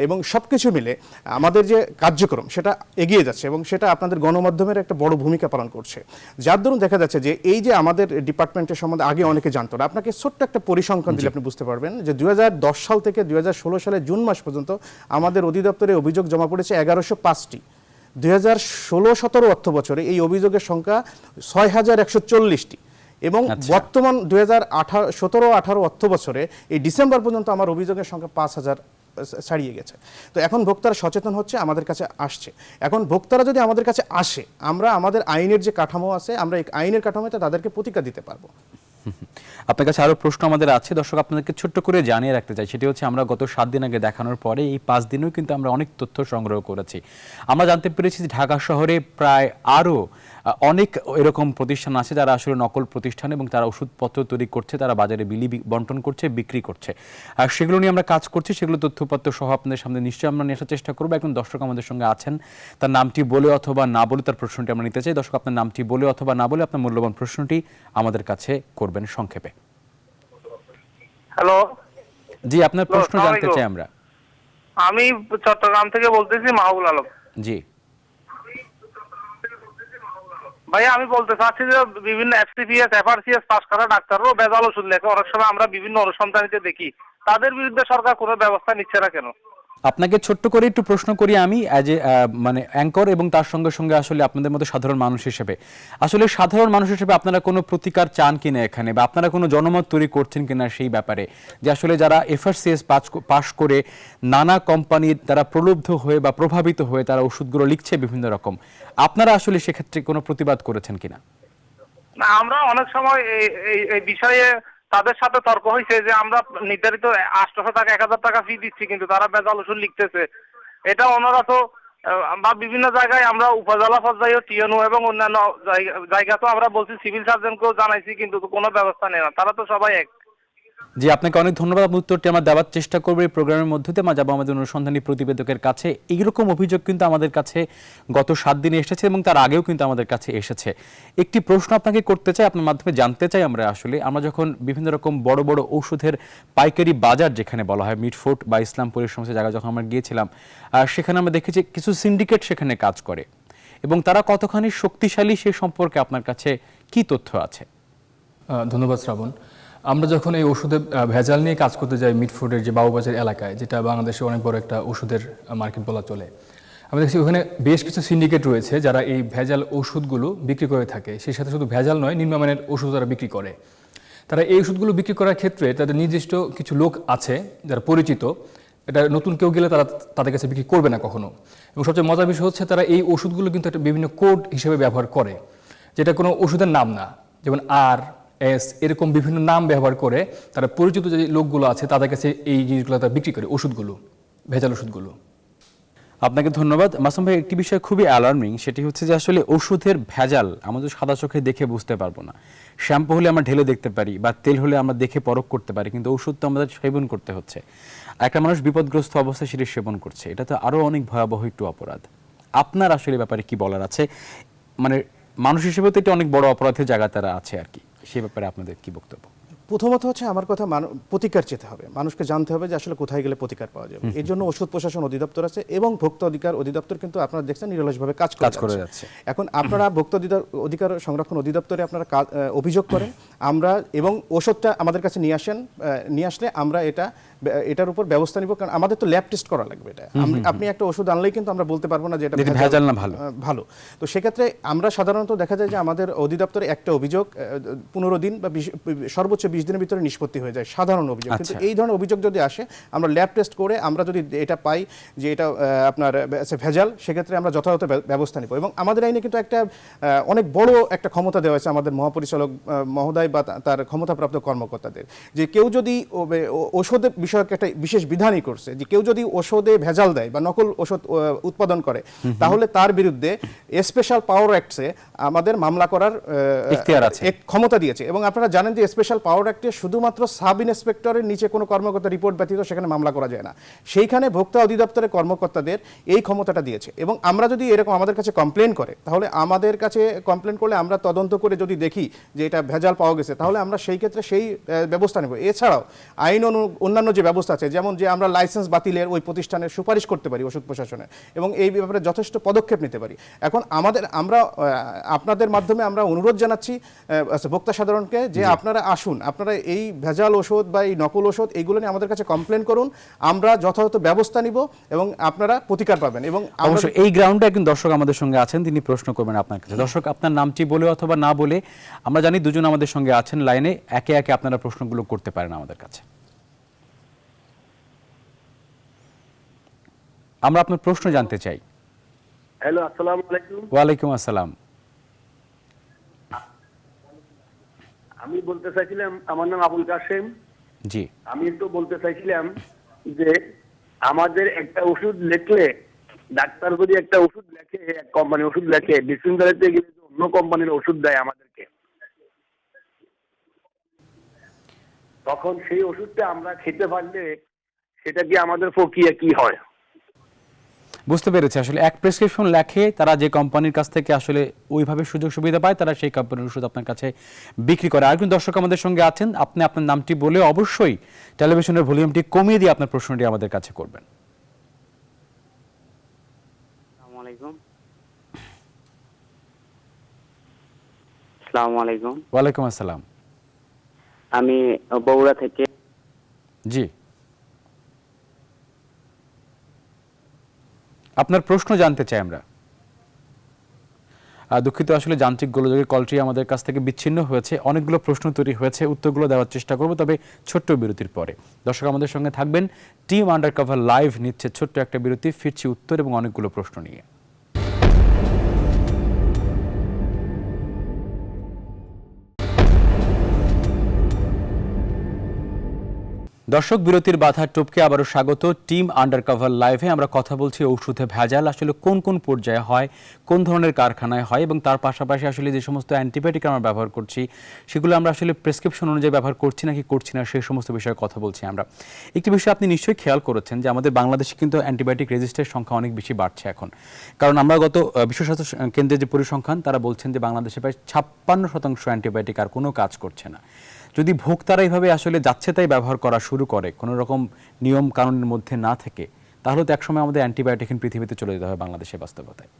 এবং সব কিছু মিলে আমাদের যে কার্যক্রম সেটা এগিয়ে যাচ্ছে এবং সেটা আপনাদের গণমাধ্যমের একটা বড় ভূমিকা পালন করছে। যার দরুন দেখা যাচ্ছে যে এই যে আমাদের ডিপার্টমেন্টের সম্বন্ধে আগে অনেকে জানতো না, আপনাকে ছোট্ট একটা পরিসংখ্যান দিলে আপনি বুঝতে পারবেন যে 2010 সাল থেকে 2016 সালের জুন মাস পর্যন্ত আমাদের অধিদপ্তরে অভিযোগ জমা পড়েছে 1105টি। 2016-17 অর্থ বছরে এই অভিযোগের সংখ্যা 6140টি এবং বর্তমান 2017-18 অর্থ বছরে এই ডিসেম্বর পর্যন্ত আমার অভিযোগের সংখ্যা 5000 ছাড়িয়ে গেছে। তো এখন ভোক্তারা সচেতন হচ্ছে, আমাদের কাছে আসছে। এখন ভোক্তারা যদি আমাদের কাছে আসে, আমরা আমাদের আইনের যে কাঠামো আছে, আমরা এই আইনের কাঠামোতে তাদেরকে প্রতিকার দিতে পারবো। আপনার কাছে আরো প্রশ্ন আমাদের আছে দর্শক, আপনাদেরকে ছোট্ট করে জানিয়ে রাখতে চাই, সেটি হচ্ছে আমরা গত 7 দিন আগে দেখানোর পরে এই 5 দিনেও কিন্তু আমরা অনেক তথ্য সংগ্রহ করেছি। আমরা জানতে পেরেছি যে ঢাকা শহরে প্রায় আরও অনেক এরকম প্রতিষ্ঠান আছে যারা আসলে নকল প্রতিষ্ঠান এবং তারা ওষুধপত্র তৈরি করছে, তারা বাজারে বন্টন করছে, বিক্রি করছে। আর সেগুলো নিয়ে আমরা কাজ করছি, সেগুলো তথ্যপত্র সহ আপনাদের সামনে নিশ্চয়ই আমরা নিয়ে আসার চেষ্টা করবো। এখন দর্শক আমাদের সঙ্গে আছেন, তার নামটি বলে অথবা না বলে তার প্রশ্নটি আমরা নিতে চাই। দর্শক, আপনার নামটি বলে অথবা না বলে আপনার মূল্যবান প্রশ্নটি আমাদের কাছে করবেন সংক্ষেপে। হ্যালো, জি, আপনার প্রশ্ন জানতে চাই আমরা। আমি চট্টগ্রাম থেকে বলতেছি, মাহবুল আলম। জি ভাইয়া, আমি বলতে চাচ্ছি যে বিভিন্ন এফসিপিএস, এফআরসিএস পাস করা ডাক্তাররাও ভেজাল ওষুধ লেখে, অনেক সময় আমরা বিভিন্ন অনুসন্ধানীতে দেখি, তাদের বিরুদ্ধে সরকার কোনো ব্যবস্থা নিচ্ছে না কেন? আপনাকে ছোট্ট করে একটু প্রশ্ন করি আমি অ্যাজ এ মানে অ্যাঙ্কর এবং তার সঙ্গে সঙ্গে আসলে আপনাদের মতো সাধারণ মানুষ হিসেবে, আসলে সাধারণ মানুষ হিসেবে আপনারা কোনো প্রতিকার চান কিনা এখানে, বা আপনারা কোনো জনমত তৈরি করছেন কিনা সেই ব্যাপারে, যে আসলে যারা এফআরসিএস পাস করে নানা কোম্পানির দ্বারা প্রলুব্ধ হয়ে বা প্রভাবিত হয়ে তারা ওষুধগুলো লিখছে বিভিন্ন রকম, আপনারা আসলে সেক্ষেত্রে কোনো প্রতিবাদ করেছেন কিনা? না, আমরা অনেক সময় এই বিষয়ে তাদের সাথে তর্ক হয়েছে যে আমরা নির্ধারিত 800 টাকা 1000 টাকা ফি দিচ্ছি, কিন্তু তারা ভেজাল ওষুধ লিখতেছে। এটা ওনারা তো বা বিভিন্ন জায়গায় আমরা উপজেলা পর্যায়ে টিএনও এবং অন্যান্য জায়গাতেও আমরা বলছি, সিভিল সার্জনকেও জানাইছি, কিন্তু কোনো ব্যবস্থা নেই না, তারা তো সবাই এক। জি, আপনাকে অনেক ধন্যবাদ। উত্তরটি আমরা দেওয়ার চেষ্টা করবো এই প্রোগ্রামের মধ্যে দিয়ে। আমরা যাবো আমাদের অনুসন্ধানী প্রতিবেদকের কাছে। এইরকম অভিযোগ কিন্তু আমাদের কাছে গত 7 দিনে এসেছে এবং তার আগেও কিন্তু আমাদের কাছে এসেছে। একটি প্রশ্ন আপনাকে করতে চাই, আপনার মাধ্যমে জানতে চাই আমরা যখন বিভিন্ন রকম বড় বড় ঔষধের পাইকারি বাজার যেখানে বলা হয় মিটফোর্ট বা ইসলামপুরের সমস্ত জায়গায় যখন আমরা গিয়েছিলাম, সেখানে আমরা দেখেছি কিছু সিন্ডিকেট সেখানে কাজ করে এবং তারা কতখানি শক্তিশালী সে সম্পর্কে আপনার কাছে কি তথ্য আছে? ধন্যবাদ শ্রাবণ। আমরা যখন এই ওষুধের ভেজাল নিয়ে কাজ করতে যাই মিটফোর্ডের যে বাবুবাজার এলাকায়, যেটা বাংলাদেশে অনেক বড় একটা ওষুধের মার্কেট বলা চলে, আমরা দেখছি ওখানে বেশ কিছু সিন্ডিকেট রয়েছে যারা এই ভেজাল ওষুধগুলো বিক্রি করে থাকে। সেই সাথে শুধু ভেজাল নয়, নিম্নমানের ওষুধ তারা বিক্রি করে। তারা এই ওষুধগুলো বিক্রি করার ক্ষেত্রে তাদের নির্দিষ্ট কিছু লোক আছে যারা পরিচিত, এটা নতুন কেউ গেলে তারা তাদের কাছে বিক্রি করবে না কখনো। এবং সবচেয়ে মজার বিষয় হচ্ছে তারা এই ওষুধগুলো কিন্তু একটা বিভিন্ন কোড হিসেবে ব্যবহার করে, যেটা কোনো ওষুধের নাম না, যেমন আর-এস এরকম বিভিন্ন নাম ব্যবহার করে তারা পরিচিত যে লোকগুলো আছে তাদের কাছে এই জিনিসগুলো তারা বিক্রি করে, ওষুধগুলো, ভেজাল ওষুধগুলো। আপনাকে ধন্যবাদ। মাসুম ভাই, একটি বিষয় খুবই অ্যালার্মিং, সেটি হচ্ছে যে আসলে ওষুধের ভেজাল আমাদের সাদা চোখে দেখে বুঝতে পারবো না। শ্যাম্পু হলে আমরা ঢেলে দেখতে পারি বা তেল হলে আমরা দেখে পরখ করতে পারি, কিন্তু ওষুধ তো আমাদের সেবন করতে হচ্ছে। একটা মানুষ বিপদগ্রস্ত অবস্থায় সেটি সেবন করছে, এটা তো আরও অনেক ভয়াবহ একটু অপরাধ। আপনার আসলে ব্যাপারে কি বলার আছে? মানে মানুষ হিসেবে তো এটা অনেক বড় অপরাধের জায়গা তারা আছে আর কি, সে ব্যাপারে আপনাদের কি বক্তব্য? প্রথমত হচ্ছে আমার কথা প্রতিকার চেতে হবে, মানুষকে জানতে হবে যে আসলে কোথায় গেলে প্রতিকার পাওয়া যাবে। এর জন্য ওষুধ প্রশাসন অধিদপ্তর আছে এবং ভোক্তা অধিকার অধিদপ্তর কিন্তু আপনারা দেখছেন নিরলসভাবে কাজ করে যাচ্ছে। এখন আপনারা ভোক্তা অধিকার সংরক্ষণ অধিদপ্তরে আপনারা অভিযোগ করেন, আমরা এবং ওষুধটা আমাদের কাছে নিয়ে আসলে আমরা এটার উপর ব্যবস্থা নিব, কারণ আমাদের তো ল্যাব টেস্ট করা লাগবে। এটা আপনি একটা ওষুধ আনলেই কিন্তু আমরা বলতে পারবো না যে এটা ভেজাল না ভালো। তো সেক্ষেত্রে আমরা সাধারণত দেখা যায় যে আমাদের অধিদপ্তরে একটা অভিযোগ 15 দিন বা সর্বোচ্চ 20 দিনের ভিতরে নিষ্পত্তি হয়ে যায় সাধারণ অভিযোগ। কিন্তু এই ধরনের অভিযোগ যদি আসে আমরা ল্যাব টেস্ট করে আমরা যদি এটা পাই যে এটা আপনার ভেজাল, সেক্ষেত্রে আমরা যথাযথ ব্যবস্থা নিব। এবং আমাদের আইনে কিন্তু একটা অনেক বড় একটা ক্ষমতা দেওয়া হয়েছে আমাদের মহাপরিচালক মহোদয় বা তার ক্ষমতাপ্রাপ্ত কর্মকর্তাদের, যে কেউ যদি ওষুধের বিষয়ক একটা বিশেষ বিধানই করছে যে কেউ যদি ওষুধে ভেজাল দেয় বা নকল ওষুধ উৎপাদন করে তাহলে তার বিরুদ্ধে স্পেশাল পাওয়ার অ্যাক্টে আমাদের মামলা করার ক্ষমতা দিয়েছে। এবং আপনারা জানেন যে স্পেশাল পাওয়ার অ্যাক্টে শুধুমাত্র সাব ইন্সপেক্টরের নিচে কোনো কর্মকর্তা রিপোর্ট ব্যতীত সেখানে মামলা করা যায় না। সেইখানে ভোক্তা অধিদপ্তরের কর্মকর্তাদের এই ক্ষমতাটা দিয়েছে। এবং আমরা যদি এরকম আমাদের কাছে কমপ্লেন করে, তাহলে আমাদের কাছে কমপ্লেন করলে আমরা তদন্ত করে যদি দেখি যে এটা ভেজাল পাওয়া গেছে, তাহলে আমরা সেই ক্ষেত্রে সেই ব্যবস্থা নেব। এছাড়াও আইন অন্যান্য যে ব্যবস্থা আছে, যেমন যে আমরা লাইসেন্স বাতিলের ওই প্রতিষ্ঠানের সুপারিশ করতে পারি ওষুধ প্রশাসনের, এবং এই ব্যাপারে যথেষ্ট পদক্ষেপ নিতে পারি। এখন আমরা আপনাদের মাধ্যমে আমরা অনুরোধ জানাচ্ছি ভোক্তা সাধারণকে যে আপনারা আসুন, আপনারা এই ভেজাল ওষুধ বা এই নকল ওষুধ এইগুলো নিয়ে আমাদের কাছে কমপ্লেন করুন, আমরা যথাযথ ব্যবস্থা নিব এবং আপনারা প্রতিকার পাবেন। এবং অবশ্যই এই গ্রাউন্ডে একজন দর্শক আমাদের সঙ্গে আছেন, তিনি প্রশ্ন করবেন আপনার কাছে। দর্শক, আপনার নামটি বলে অথবা না বলে, আমরা জানি দুজন আমাদের সঙ্গে আছেন লাইনে, একে একে আপনারা প্রশ্নগুলো করতে পারেন আমাদের কাছে। আমরা আপনার প্রশ্ন জানতে চাই। হ্যালো, আসসালামু আলাইকুম। ওয়ালাইকুম আসসালাম। আমি বলতে চাইছিলাম, আমার নাম আবুল কাসেম। জি, আমি তো বলতে চাইছিলাম যে আমাদের একটা ওষুধ লিখলে, ডাক্তার যদি একটা ওষুধ লেখে, এক কোম্পানি ওষুধ লেখে, ডিসপেন্সারিতে গেলে অন্য কোম্পানির ওষুধ দেয় আমাদেরকে, তখন সেই ওষুধটা আমরা খেতে পারলে সেটা কি আমাদের প্রক্রিয়া কি হয়? বুঝতে পেরেছি। আসলে এক প্রেসক্রিপশন লেখে, তারা যে কোম্পানির কাছ থেকে আসলে ওইভাবে সুযোগ সুবিধা পায়, তারা সেই কোম্পানির ওষুধ আপনার কাছে বিক্রি করে। আর কিন্তু দর্শক আমাদের সঙ্গে আছেন, আপনি আপনার নামটি বলে অবশ্যই টেলিভিশনের ভলিউমটি কমিয়ে দিয়ে আপনার প্রশ্নটি আমাদের কাছে করবেন। আসসালামু আলাইকুম। ওয়ালাইকুম আসসালাম। আমি বগুড়া থেকে। জি, আপনার প্রশ্ন জানতে চাই আমরা। দুঃখিত, আসলে যান্ত্রিক গোলযোগের কলটি আমাদের কাছ থেকে বিচ্ছিন্ন হয়েছে। অনেকগুলো প্রশ্ন তৈরি হয়েছে, উত্তরগুলো দেওয়ার চেষ্টা করব, তবে ছোট্ট বিরতির পরে। দর্শক আমাদের সঙ্গে থাকবেন। টিম আন্ডারকভার লাইভ নিচ্ছে ছোট্ট একটা বিরতি, ফিরছি উত্তর এবং অনেকগুলো প্রশ্ন নিয়ে। দর্শক, বিরতির বাধা টপকে আবারও স্বাগত টিম আন্ডারকভার লাইভে। আমরা কথা বলছি ঔষধে ভেজাল আসলে কোন কোন পর্যায়ে হয়, কোন ধরনের কারখানায় হয়, এবং তার পাশাপাশি আসলে যে সমস্ত অ্যান্টিবায়োটিক আমরা ব্যবহার করছি সেগুলো আমরা আসলে প্রেসক্রিপশন অনুযায়ী ব্যবহার করছি নাকি করছি না, সেই সমস্ত বিষয়ে কথা বলছি আমরা। একটি বিষয় আপনি নিশ্চয়ই খেয়াল করেছেন যে আমাদের বাংলাদেশে কিন্তু অ্যান্টিবায়োটিক রেজিস্ট্রের সংখ্যা অনেক বেশি বাড়ছে এখন। কারণ আমরা গত বিশ্ব স্বাস্থ্য কেন্দ্রের যে পরিসংখ্যান, তারা বলছেন যে বাংলাদেশে প্রায় 56% অ্যান্টিবায়োটিক আর কোনো কাজ করছে না। যদি ভোক্তারা এইভাবে আসলে যাচ্ছে তাই ব্যবহার করা শুরু করে, কোনো রকম নিয়ম কানুনের মধ্যে না থেকে, তাহলে তো একসময় আমাদের অ্যান্টিবায়োটিকহীন পৃথিবীতে চলে যেতে হবে বাংলাদেশের বাস্তবতায়।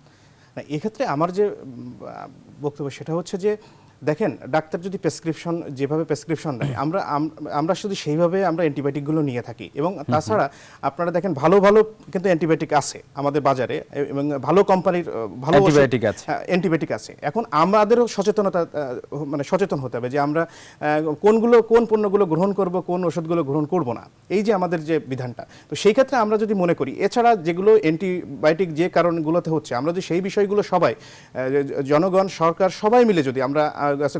না, এক্ষেত্রে আমার যে বক্তব্য সেটা হচ্ছে যে দেখেন, ডাক্তার যদি যেভাবে প্রেসক্রিপশন দেয়, আমরা শুধু সেইভাবে আমরা অ্যান্টিবায়োটিকগুলো নিয়ে থাকি। এবং তাছাড়া আপনারা দেখেন ভালো কিন্তু অ্যান্টিবায়োটিক আছে আমাদের বাজারে, এবং ভালো কোম্পানির ভালো অ্যান্টিবায়োটিক আছে। এখন আমাদেরও সচেতন হতে হবে যে আমরা কোন পণ্যগুলো গ্রহণ করব, কোন ওষুধগুলো গ্রহণ করব না, এই যে আমাদের যে বিধানটা। তো সেই ক্ষেত্রে আমরা যদি মনে করি, এছাড়া যেগুলো অ্যান্টিবায়োটিক যে কারণগুলোতে হচ্ছে, আমরা যদি সেই বিষয়গুলো সবাই জনগণ, সরকার সবাই মিলে যদি আমরা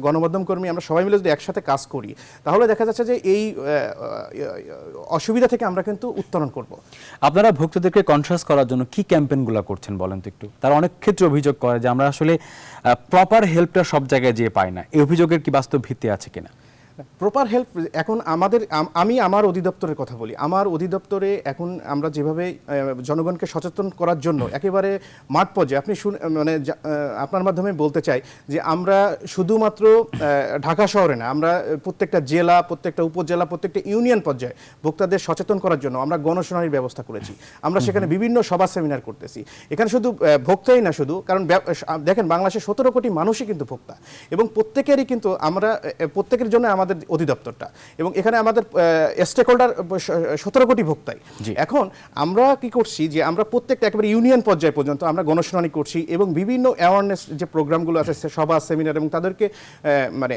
গণমাধ্যম কর্মী আমরা সবাই মিলে যদি একসাথে কাজ করি, তাহলে দেখা যাচ্ছে যে এই অসুবিধা থেকে আমরা কিন্তু উত্তরণ করব। আপনারা ভোক্তাদেরকে কনসাস করার জন্য কি ক্যাম্পেইনগুলো করছেন বলেন তো একটু? তারা অনেক ক্ষেত্রে অভিযোগ করে যে আমরা আসলে প্রপার হেল্পটা সব জায়গায় যেয়ে পাই না। এই অভিযোগের কি বাস্তব ভিত্তি আছে কিনা? প্রপার হেল্প এখন আমাদের আমি আমার অধিদপ্তরের কথা বলি। আমার অধিদপ্তরে এখন আমরা যেভাবে জনগণকে সচেতন করার জন্য একেবারে মাঠ পর্যায়ে আপনি আপনার মাধ্যমে বলতে চাই যে আমরা শুধুমাত্র ঢাকা শহরে না, আমরা প্রত্যেকটা জেলা, প্রত্যেকটা উপজেলা, প্রত্যেকটা ইউনিয়ন পর্যায়ে ভোক্তাদের সচেতন করার জন্য আমরা গণশুনানির ব্যবস্থা করেছি। আমরা সেখানে বিভিন্ন সভা সেমিনার করতেছি। এখানে শুধু ভোক্তাই না, শুধু কারণ দেখেন বাংলাদেশে 17 কোটি মানুষই কিন্তু ভোক্তা এবং প্রত্যেকেরই কিন্তু আমরা প্রত্যেকের জন্য আমাদের অধিদপ্তরটা এবং এখানে আমাদের স্টেক হোল্ডার 17 কোটি ভোক্তাই। এখন আমরা কি করছি যে আমরা প্রত্যেকটা একেবারে ইউনিয়ন পর্যায়ে পর্যন্ত আমরা গণশুনানি করছি এবং বিভিন্ন অ্যাওয়ারনেস যে প্রোগ্রামগুলো আছে সভা সেমিনার এবং তাদেরকে মানে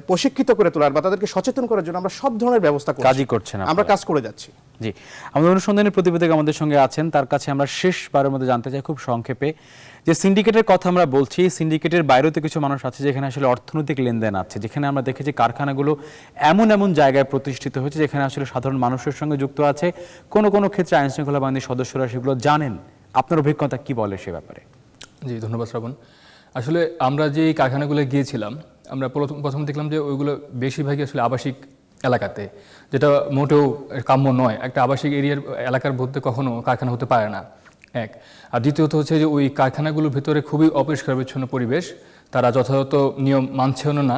প্রশিক্ষিত করে তোলার বা তাদেরকে সচেতন করার জন্য আমরা সব ধরনের ব্যবস্থা কাজই করছেন, আমরা কাজ করে যাচ্ছি। জি, আমাদের অনুসন্ধানের প্রতিবেদক আমাদের সঙ্গে আছেন, তার কাছে আমরা শেষবারের মধ্যে জানতে চাই খুব সংক্ষেপে যে সিন্ডিকেটের কথা আমরা বলছি, সিন্ডিকেটের বাইরেও তো কিছু মানুষ আছে যেখানে আসলে অর্থনৈতিক লেনদেন আছে, যেখানে আমরা দেখেছি কারখানাগুলো এমন এমন জায়গায় প্রতিষ্ঠিত হয়েছে যেখানে আসলে সাধারণ মানুষের সঙ্গে যুক্ত আছে, কোনো কোনো ক্ষেত্রে আইন শৃঙ্খলা বাহিনীর সদস্যরা সেগুলো জানেন। আপনার অভিজ্ঞতা কি বলে সে ব্যাপারে? জি, ধন্যবাদ শ্রাবণ। আসলে আমরা যে কারখানাগুলো গিয়েছিলাম, আমরা প্রথম দেখলাম যে ওইগুলো বেশিরভাগই আসলে আবাসিক এলাকাতে, যেটা মোটেও কাম্য নয়। একটা আবাসিক এরিয়ার এলাকার মধ্যে কখনো কারখানা হতে পারে না, এক। আর দ্বিতীয়ত হচ্ছে যে ওই কারখানাগুলোর ভিতরে খুবই অপরিষ্কার পরিচ্ছন্ন পরিবেশ, তারা যথাযথ নিয়ম মানছেও না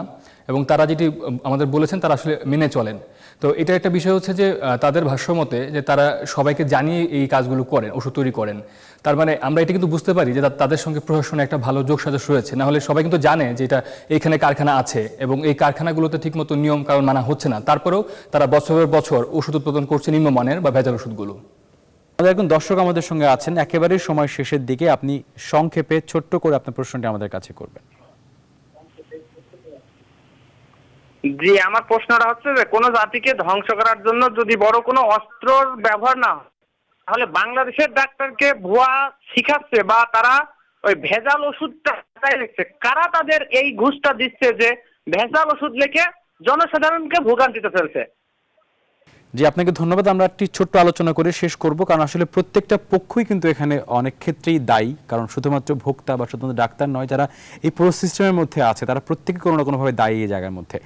এবং তারা যেটি আমাদের বলেছেন তারা আসলে মেনে চলেন। তো এটা একটা বিষয় হচ্ছে যে তাদের ভাষ্যমতে যে তারা সবাইকে জানিয়ে এই কাজগুলো করেন, ওষুধ তৈরি করেন। তার মানে আমরা এটা কিন্তু বুঝতে পারি যে তাদের সঙ্গে প্রশাসনে একটা ভালো যোগসাজশ রয়েছে, না হলে সবাই কিন্তু জানে যে এটা এইখানে কারখানা আছে এবং এই কারখানাগুলোতে ঠিকমতো নিয়ম কারণ মানা হচ্ছে না, তারপরেও তারা বছরের বছর ওষুধ উৎপাদন করছে নিম্নমানের বা ভেজাল ওষুধগুলো। আমাদের একজন দর্শক আমাদের সঙ্গে আছেন, একেবারে সময় শেষের দিকে আপনি সংক্ষেপে ছোট্ট করে আপনার প্রশ্নটি আমাদের কাছে করবেন। জি, আমার প্রশ্নটা হচ্ছে যে কোনো জাতিকে ধ্বংস করার জন্য যদি বড় কোনো অস্ত্রর ব্যবহার না হয়, তাহলে বাংলাদেশের ডাক্তারকে ভুয়া শিখাচ্ছে বা তারা ওই ভেজাল ওষুধটা লিখছে, কারা তাদের এই ঘুষটা দিচ্ছে যে ভেজাল ওষুধ লিখে জনসাধারণকে ভোগান্তিতে ফেলছে? জি, আপনাকে ধন্যবাদ। আমরা একটি ছোট্ট আলোচনা করে শেষ করব, কারণ আসলে প্রত্যেকটা পক্ষই কিন্তু এখানে অনেক ক্ষেত্রেই দায়ী, কারণ শুধুমাত্র ভোক্তা বা শুধুমাত্র ডাক্তার নয়, যারা এই পুরো সিস্টেমের মধ্যে আছে তারা প্রত্যেকে কোনো না কোনোভাবে দায়ী এই জায়গার মধ্যে।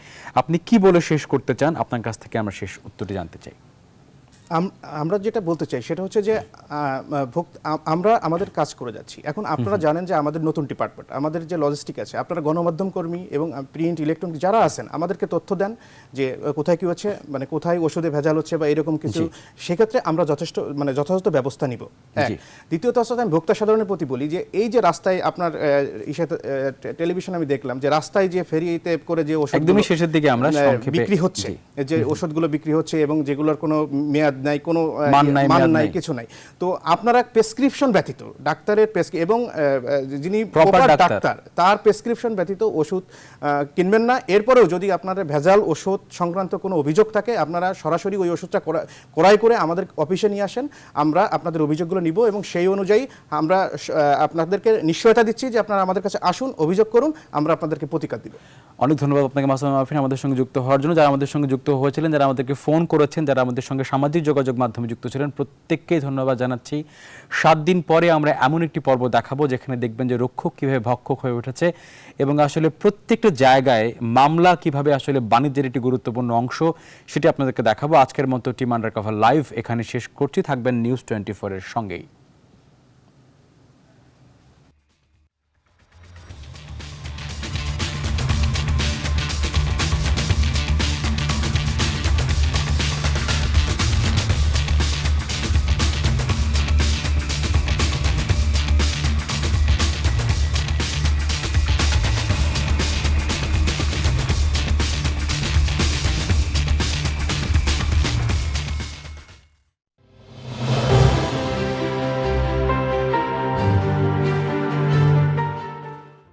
আপনি কি বলে শেষ করতে চান? আপনার কাছ থেকে আমরা শেষ উত্তরটি জানতে চাই। আমরা যেটা বলতে চাই সেটা হচ্ছে যে আমরা আমাদের কাজ করে যাচ্ছি। এখন আপনারা জানেন যে আমাদের নতুন ডিপার্টমেন্ট, আমাদের যে লজিস্টিক আছে, আপনারা গণমাধ্যম কর্মী এবং প্রিন্ট ইলেকট্রনিক যারা আছেন আমাদেরকে তথ্য দেন যে কোথায় কি হচ্ছে, মানে কোথায় ওষুধে ভেজাল হচ্ছে বা এরকম কিছু, সেক্ষেত্রে আমরা যথাযথ ব্যবস্থা নিব। দ্বিতীয়ত হচ্ছে আমি ভোক্তা সাধারণের প্রতি বলি যে এই যে রাস্তায় আপনার টেলিভিশন আমি দেখলাম যে রাস্তায় যে ফেরিতে করে যে ওষুধ একদমই শেষের দিকে আমরা বিক্রি হচ্ছে, যে ওষুধগুলো বিক্রি হচ্ছে এবং যেগুলোর কোনো মেয়াদ নাই, কোনো মান নাই, কিছু নাই। তো আপনারা প্রেসক্রিপশন ব্যতীত ডাক্তারের এবং যিনি প্রপার ডাক্তার তার প্রেসক্রিপশন ব্যতীত ওষুধ কিনবেন না। এরপরেও যদি আপনারা ভেজাল ওষুধ সংক্রান্ত কোনো অভিযোগ থাকে, আপনারা সরাসরি ওই ওষুধটা ক্রয় করে আমাদের অফিসে নিয়ে আসেন, আমরা আপনাদের অভিযোগগুলো নিব এবং সেই অনুযায়ী আমরা আপনাদেরকে নিশ্চয়তা দিচ্ছি যে আপনারা আমাদের কাছে আসুন, অভিযোগ করুন, আমরা আপনাদেরকে প্রতিকার দিব। অনেক ধন্যবাদ আপনাকে মাসুম আফরিন আমাদের সঙ্গে যুক্ত হওয়ার জন্য। যারা আমাদের সঙ্গে যুক্ত হয়েছিলেন, যারা আমাদেরকে ফোন করেছেন, যারা আমাদের সঙ্গে সামাজিক যোগাযোগ মাধ্যমে যুক্ত ছিলেন, প্রত্যেককেই ধন্যবাদ জানাচ্ছি। 7 দিন পরে আমরা এমন একটি পর্ব দেখাবো যেখানে দেখবেন যে রক্ষক কিভাবে ভক্ষক হয়ে উঠেছে এবং আসলে প্রত্যেকটা জায়গায় মামলা কিভাবে আসলে বাণিজ্যের একটি গুরুত্বপূর্ণ অংশ, সেটি আপনাদেরকে দেখাবো। আজকের মতো টিম আন্ডারকভার লাইভ এখানে শেষ করছি। থাকবেন নিউজ 24 এর সঙ্গেই।